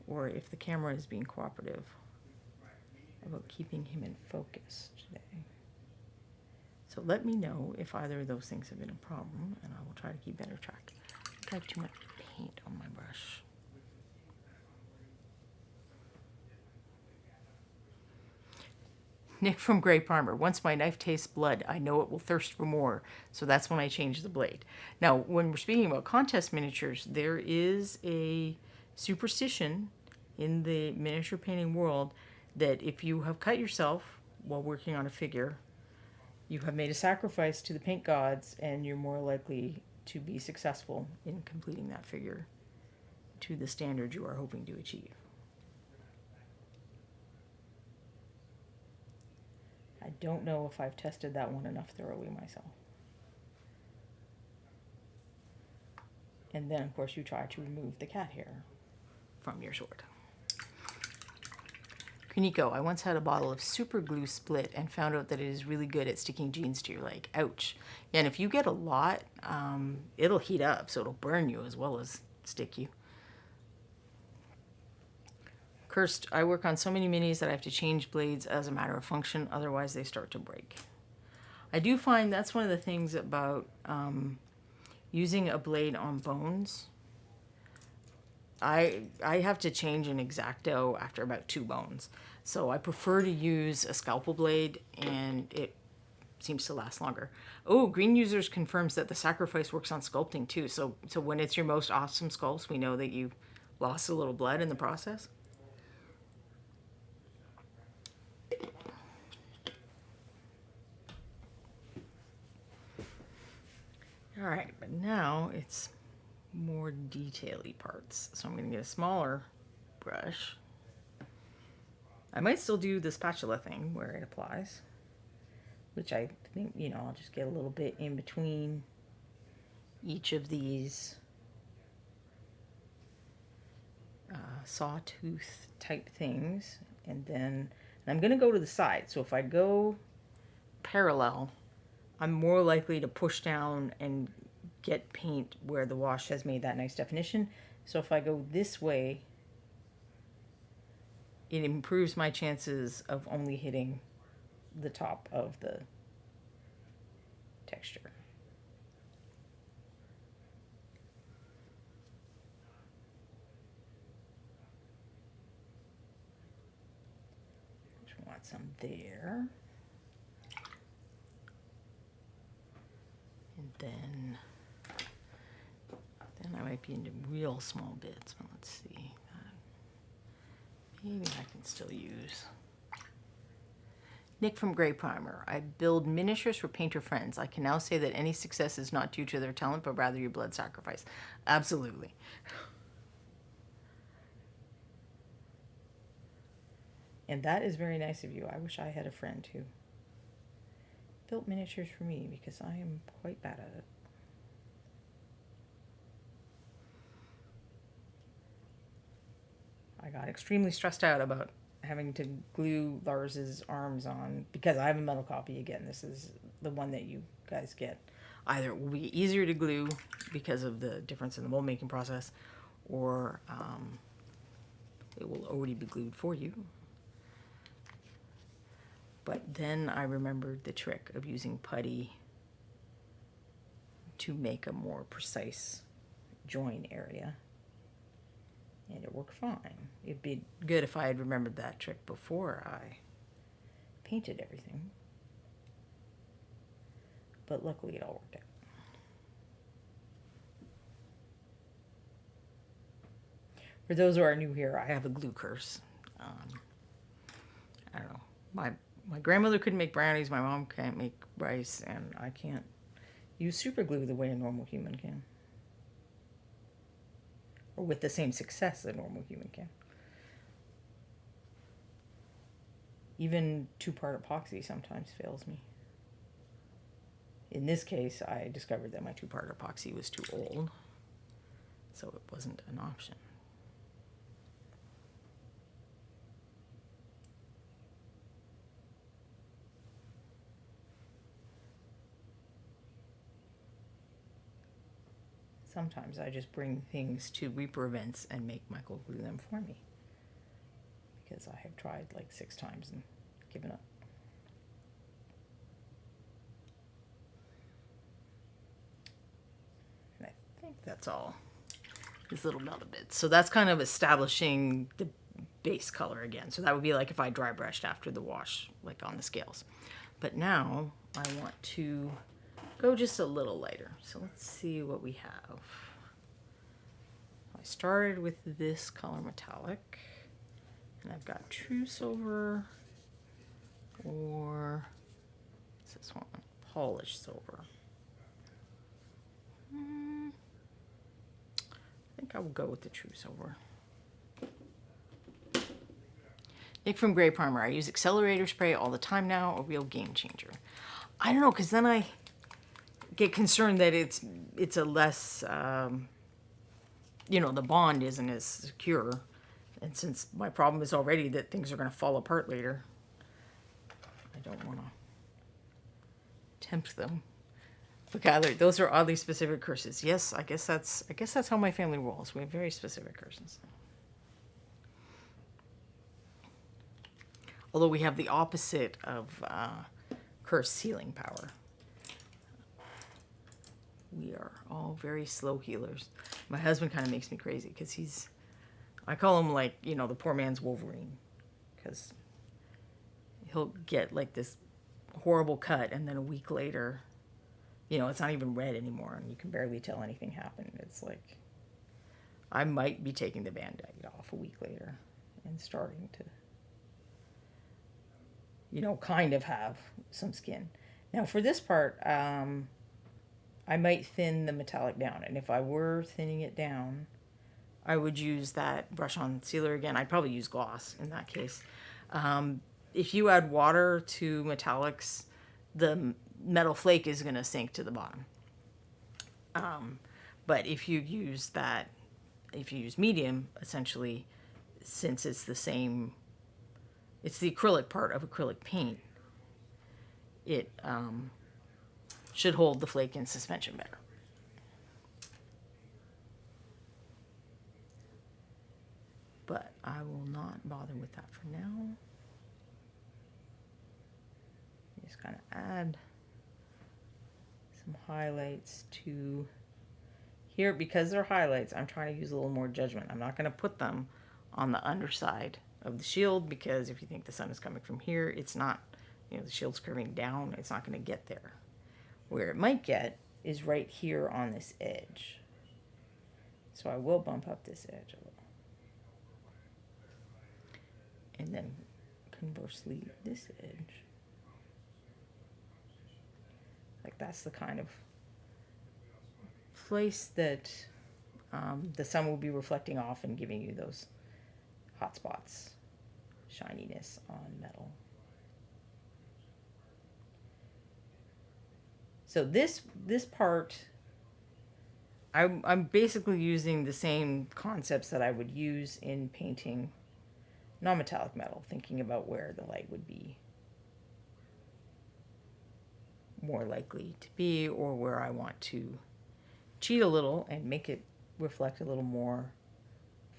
or if the camera is being cooperative about keeping him in focus today. So let me know if either of those things have been a problem, and I will try to keep better track. I think I have too much paint on my brush. Nick from Grey Primer. Once my knife tastes blood, I know it will thirst for more. So that's when I change the blade. Now, when we're speaking about contest miniatures, there is a superstition in the miniature painting world that if you have cut yourself while working on a figure, you have made a sacrifice to the paint gods, and you're more likely to be successful in completing that figure to the standard you are hoping to achieve. I don't know if I've tested that one enough thoroughly myself. And then, of course, you try to remove the cat hair from your sword. Kuniko, I once had a bottle of super glue split and found out that it is really good at sticking jeans to your leg. Ouch. Yeah, and if you get a lot, it'll heat up, so it'll burn you as well as stick you. Cursed, I work on so many minis that I have to change blades as a matter of function, otherwise they start to break. I do find that's one of the things about using a blade on bones. I have to change an X-Acto after about 2 bones. So I prefer to use a scalpel blade, and it seems to last longer. Oh, Green Users confirms that the sacrifice works on sculpting too. So when it's your most awesome sculpts, we know that you lost a little blood in the process. All right, but now it's more detail-y parts. So I'm going to get a smaller brush. I might still do the spatula thing where it applies. which I think, I'll just get a little bit in between each of these sawtooth type things. And I'm going to go to the side. So if I go parallel, I'm more likely to push down and get paint where the wash has made that nice definition. So if I go this way, it improves my chances of only hitting the top of the texture. Just want some there. And then I might be into real small bits, but let's see. Maybe I can still use. Nick from Gray Primer. I build miniatures for painter friends. I can now say that any success is not due to their talent, but rather your blood sacrifice. Absolutely. And that is very nice of you. I wish I had a friend who built miniatures for me, because I am quite bad at it. I got extremely stressed out about having to glue Lars's arms on, because I have a metal copy. Again, this is the one that you guys get. Either it will be easier to glue because of the difference in the mold making process, or it will already be glued for you. But then I remembered the trick of using putty to make a more precise join area. And it worked fine. It'd be good if I had remembered that trick before I painted everything. But luckily it all worked out. For those who are new here, I have a glue curse. I don't know. My grandmother couldn't make brownies, my mom can't make rice, and I can't use super glue the way a normal human can. Or with the same success that a normal human can. Even two-part epoxy sometimes fails me. In this case, I discovered that my two-part epoxy was too old, so it wasn't an option. Sometimes I just bring things to Reaper events and make Michael glue them for me, because I have tried like 6 times and given up. And I think that's all. These little melted bits. So that's kind of establishing the base color again. So that would be like if I dry brushed after the wash, like on the scales. But now I want to go just a little lighter. So let's see what we have. I started with this color metallic, and I've got true silver, or what's this one? Polished silver. I think I will go with the true silver. Nick from Gray Primer. I use accelerator spray all the time now, a real game changer. I don't know, because then I get concerned that it's a less, the bond isn't as secure. And since my problem is already that things are going to fall apart later, I don't want to tempt them. But Kyler, those are oddly specific curses. Yes, I guess that's how my family rolls. We have very specific curses. Although we have the opposite of curse healing power. We are all very slow healers. My husband kind of makes me crazy because I call him like, the poor man's Wolverine. Because he'll get like this horrible cut, and then a week later, it's not even red anymore, and you can barely tell anything happened. It's like, I might be taking the Band-Aid off a week later and starting to, kind of have some skin. Now for this part, I might thin the metallic down, and if I were thinning it down, I would use that brush-on sealer again. I'd probably use gloss in that case. If you add water to metallics, the metal flake is going to sink to the bottom. But if you use medium, essentially, since it's the same, it's the acrylic part of acrylic paint, it should hold the flake in suspension better. But I will not bother with that for now. Just kind of add some highlights to here. Because they're highlights, I'm trying to use a little more judgment. I'm not going to put them on the underside of the shield, because if you think the sun is coming from here, it's not, the shield's curving down, it's not going to get there. Where it might get is right here on this edge. So I will bump up this edge a little. And then conversely, this edge. Like, that's the kind of place that the sun will be reflecting off and giving you those hot spots, shininess on metal. So this part, I'm basically using the same concepts that I would use in painting non-metallic metal, thinking about where the light would be more likely to be, or where I want to cheat a little and make it reflect a little more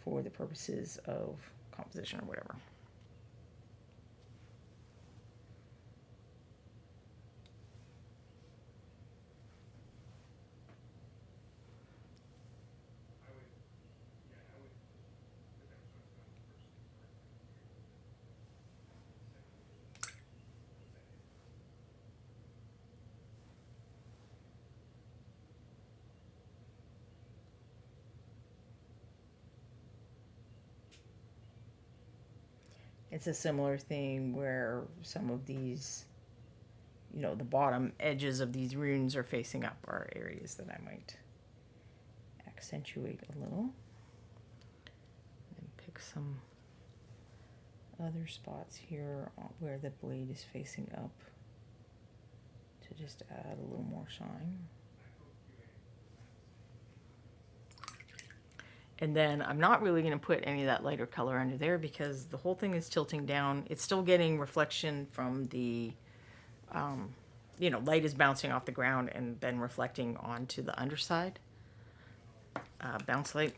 for the purposes of composition or whatever. It's a similar thing where some of these, the bottom edges of these runes are facing up, are areas that I might accentuate a little. And pick some other spots here where the blade is facing up to just add a little more shine. And then I'm not really going to put any of that lighter color under there, because the whole thing is tilting down. It's still getting reflection from the, light is bouncing off the ground and then reflecting onto the underside. Bounce light,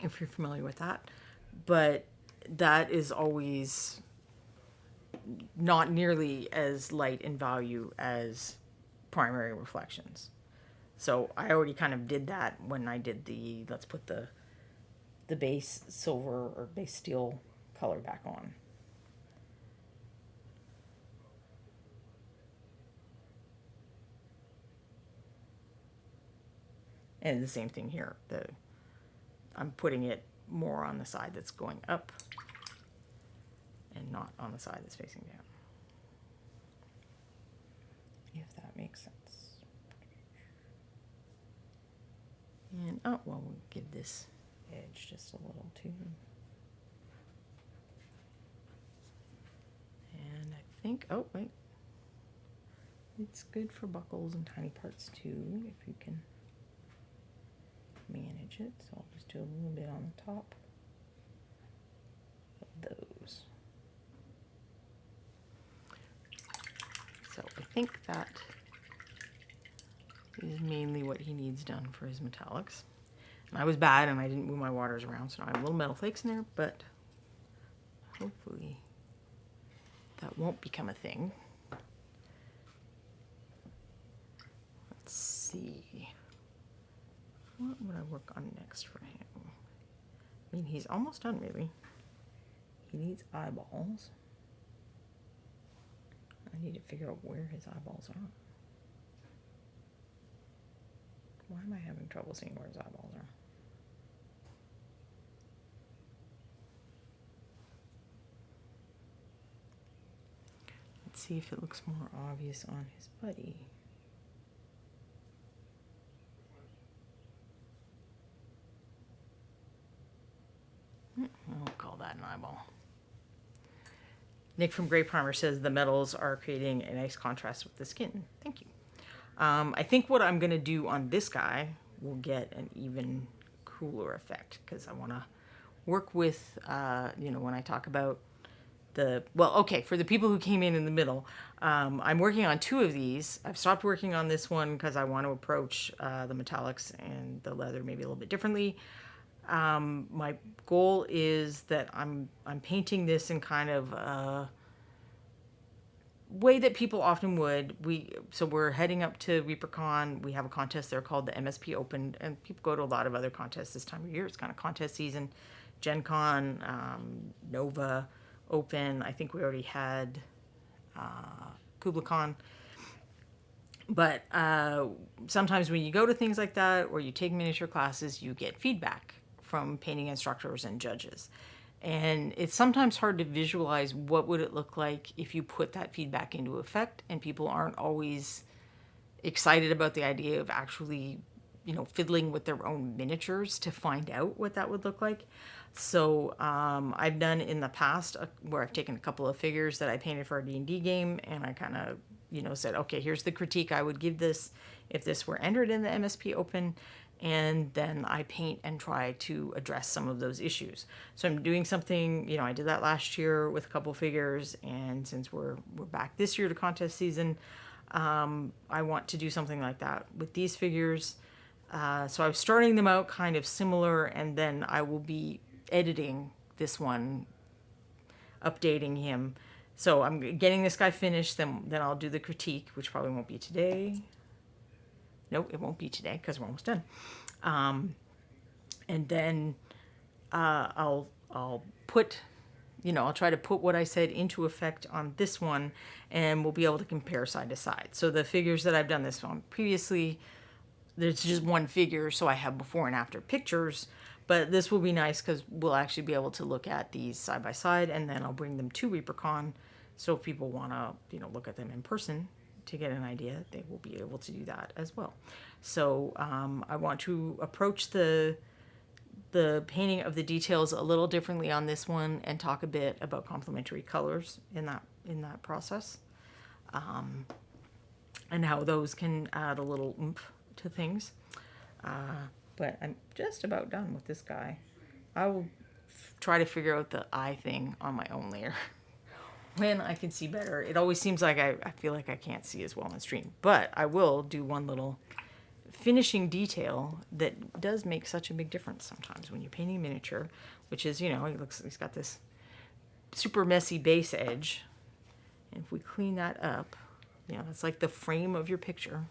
if you're familiar with that. But that is always not nearly as light in value as primary reflections. So I already kind of did that when I did let's put the base silver or base steel color back on. And the same thing here. I'm putting it more on the side that's going up and not on the side that's facing down. If that makes sense. And, we'll give this edge just a little too. And I think, wait. It's good for buckles and tiny parts too, if you can manage it. So I'll just do a little bit on the top of those. So I think that is mainly what he needs done for his metallics. And I was bad and I didn't move my waters around, so I have little metal flakes in there, but hopefully that won't become a thing. Let's see. What would I work on next for him? I mean, he's almost done, really. He needs eyeballs. I need to figure out where his eyeballs are. Why am I having trouble seeing where his eyeballs are? Let's see if it looks more obvious on his buddy. I'll call that an eyeball. Nick from Grey Primer says the metals are creating a nice contrast with the skin. Thank you. I think what I'm going to do on this guy will get an even cooler effect, because I want to work with, when I talk about for the people who came in the middle, I'm working on 2 of these. I've stopped working on this one because I want to approach the metallics and the leather maybe a little bit differently. My goal is that I'm painting this in kind of a way that people often would. So we're heading up to ReaperCon. We have a contest there called the MSP Open, and people go to a lot of other contests this time of year. It's kind of contest season. Gen Con, Nova Open. I think we already had KublaCon. But sometimes when you go to things like that, or you take miniature classes, you get feedback from painting instructors and judges. And it's sometimes hard to visualize what would it look like if you put that feedback into effect, and people aren't always excited about the idea of actually, fiddling with their own miniatures to find out what that would look like. So I've done in the past where I've taken a couple of figures that I painted for a D&D game, and I kind of, said, okay, here's the critique I would give this if this were entered in the MSP Open. And then I paint and try to address some of those issues. So I'm doing something, I did that last year with a couple figures, and since we're back this year to contest season, I want to do something like that with these figures. So I'm starting them out kind of similar, and then I will be editing this one, updating him. So I'm getting this guy finished, then I'll do the critique, which probably won't be today. Nope, it won't be today because we're almost done. And then I'll put, I'll try to put what I said into effect on this one, and we'll be able to compare side to side. So the figures that I've done this on previously, there's just one figure, so I have before and after pictures. But this will be nice because we'll actually be able to look at these side by side, and then I'll bring them to ReaperCon. So if people want to, look at them in person to get an idea, they will be able to do that as well. So I want to approach the painting of the details a little differently on this one, and talk a bit about complementary colors in that process, and how those can add a little oomph to things. But I'm just about done with this guy. I will try to figure out the eye thing on my own layer when I can see better. It always seems like I feel like I can't see as well on stream, but I will do one little finishing detail that does make such a big difference sometimes when you're painting miniature, which is, he's got this super messy base edge. And if we clean that up, that's like the frame of your picture.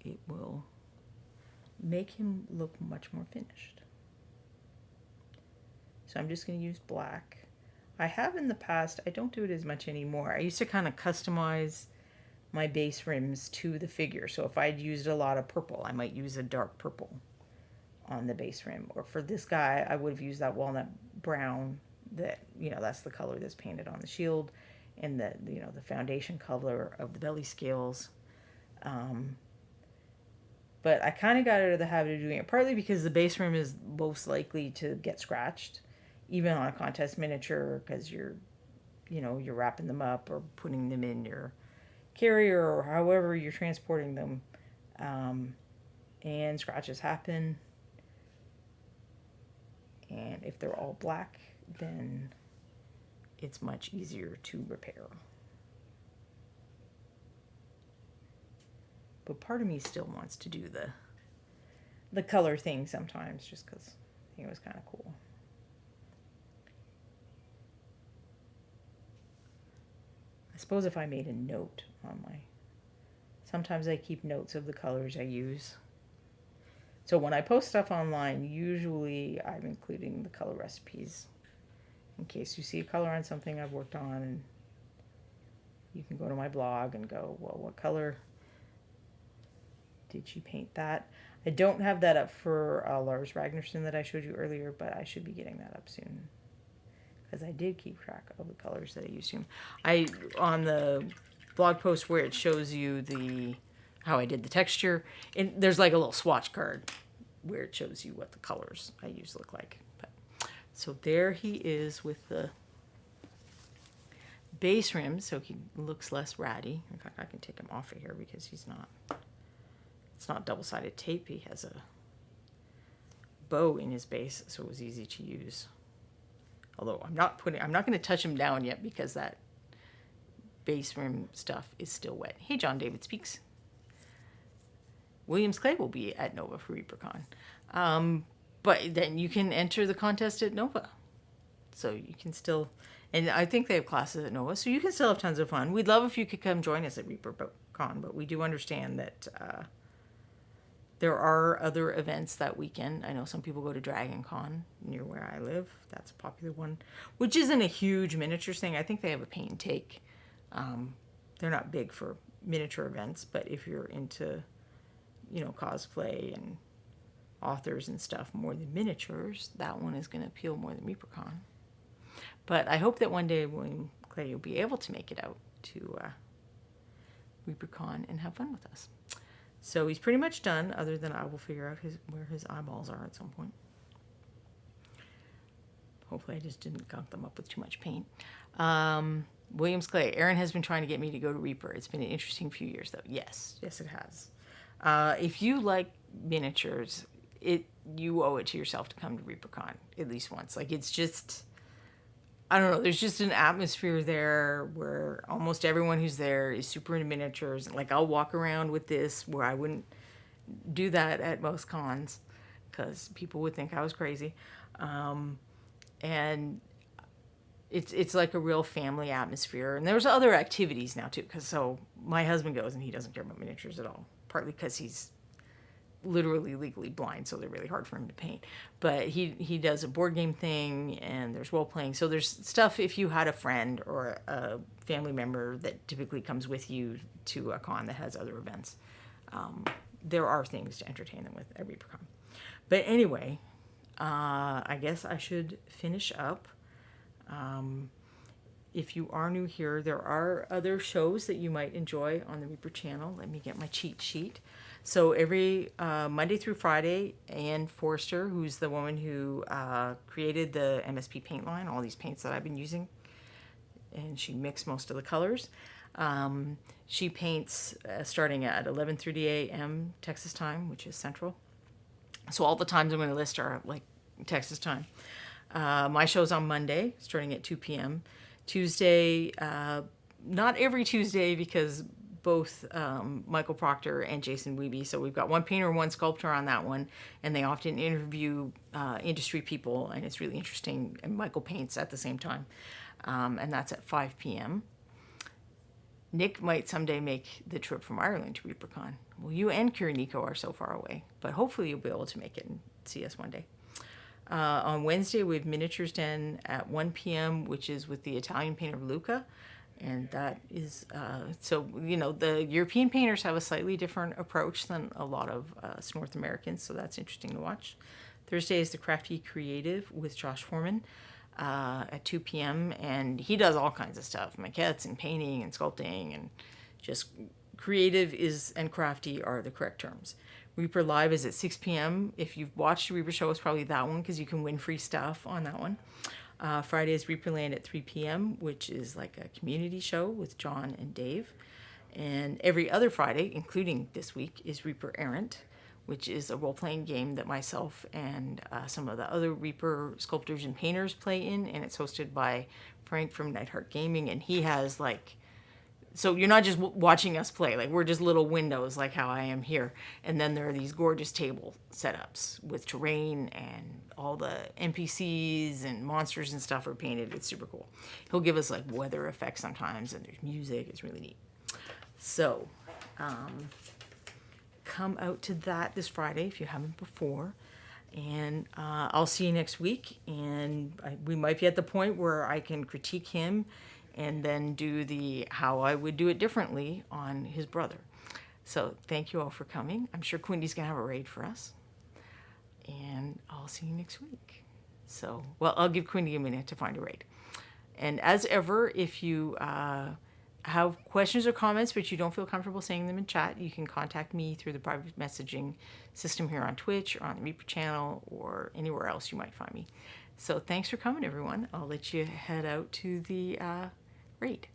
It will make him look much more finished. So I'm just going to use black. I have in the past, I don't do it as much anymore. I used to kind of customize my base rims to the figure. So if I'd used a lot of purple, I might use a dark purple on the base rim. Or for this guy, I would have used that walnut brown that, that's the color that's painted on the shield, and the foundation color of the belly scales. But I kind of got out of the habit of doing it, partly because the base rim is most likely to get scratched, even on a contest miniature, because you're wrapping them up or putting them in your carrier or however you're transporting them, and scratches happen. And if they're all black, then it's much easier to repair. But part of me still wants to do the color thing sometimes, just because I think it was kind of cool. I suppose if I made a note on sometimes I keep notes of the colors I use. So when I post stuff online, usually I'm including the color recipes in case you see a color on something I've worked on, and you can go to my blog and go, well, what color did you paint that? I don't have that up for Lars Ragnarsson that I showed you earlier, but I should be getting that up soon, because I did keep track of the colors that I used him. On the blog post where it shows you how I did the texture, and there's like a little swatch card where it shows you what the colors I use look like. So there he is with the base rim so he looks less ratty. In fact, I can take him off of here because it's not double-sided tape. He has a bow in his base, so it was easy to use. Although I'm not going to touch him down yet because that base rim stuff is still wet. Hey, John David Speaks. Williams Clay will be at Nova for ReaperCon. But then you can enter the contest at Nova. So you can still, and I think they have classes at Nova, so you can still have tons of fun. We'd love if you could come join us at ReaperCon, but we do understand that there are other events that weekend. I know some people go to Dragon Con near where I live. That's a popular one, which isn't a huge miniatures thing. I think they have a paint and take. They're not big for miniature events, but if you're into, cosplay and authors and stuff more than miniatures, that one is going to appeal more than ReaperCon. But I hope that one day William Clay will be able to make it out to ReaperCon and have fun with us. So he's pretty much done, other than I will figure out where his eyeballs are at some point. Hopefully I just didn't gunk them up with too much paint. Williams Clay. Aaron has been trying to get me to go to Reaper. It's been an interesting few years, though. Yes, it has. If you like miniatures, you owe it to yourself to come to ReaperCon at least once. Like, it's just, I don't know, there's just an atmosphere there where almost everyone who's there is super into miniatures. Like, I'll walk around with this where I wouldn't do that at most cons because people would think I was crazy. And it's like a real family atmosphere. And there's other activities now too, because so my husband goes and he doesn't care about miniatures at all, partly because he's literally legally blind, so they're really hard for him to paint. But he does a board game thing, and there's role playing. So there's stuff if you had a friend or a family member that typically comes with you to a con that has other events. There are things to entertain them with at ReaperCon. But anyway, I guess I should finish up. If you are new here, there are other shows that you might enjoy on the Reaper channel. Let me get my cheat sheet. So every Monday through Friday, Ann Forster, who's the woman who created the MSP paint line, all these paints that I've been using, and she mixed most of the colors. She paints starting at 11:30 a.m. Texas time, which is Central. So all the times I'm going to list are like Texas time. My show's on Monday, starting at 2 p.m. Tuesday, not every Tuesday because both Michael Proctor and Jason Wiebe. So we've got one painter and one sculptor on that one, and they often interview industry people, and it's really interesting. And Michael paints at the same time, and that's at 5 p.m. Nick might someday make the trip from Ireland to ReaperCon. Well, you and Kiriniko are so far away, but hopefully you'll be able to make it and see us one day. On Wednesday, we have Miniatures Den at 1 p.m., which is with the Italian painter Luca. And that is, the European painters have a slightly different approach than a lot of us North Americans, so that's interesting to watch. Thursday is the Crafty Creative with Josh Foreman at 2 p.m., and he does all kinds of stuff, maquettes and painting and sculpting, and just creative and crafty are the correct terms. Reaper Live is at 6 p.m. If you've watched a Reaper show, it's probably that one because you can win free stuff on that one. Friday is Reaperland at 3 p.m., which is like a community show with John and Dave. And every other Friday, including this week, is Reaper Errant, which is a role-playing game that myself and some of the other Reaper sculptors and painters play in, and it's hosted by Frank from Nightheart Gaming, and he has so you're not just watching us play, like we're just little windows like how I am here. And then there are these gorgeous table setups with terrain and all the NPCs and monsters and stuff are painted. It's super cool. He'll give us like weather effects sometimes and there's music. It's really neat. So come out to that this Friday if you haven't before. And I'll see you next week. And we might be at the point where I can critique him and then do how I would do it differently on his brother. So thank you all for coming. I'm sure Quindy's going to have a raid for us. And I'll see you next week. So, I'll give Quindy a minute to find a raid. And as ever, if you have questions or comments, but you don't feel comfortable saying them in chat, you can contact me through the private messaging system here on Twitch or on the Reaper channel or anywhere else you might find me. So thanks for coming, everyone. I'll let you head out to the read.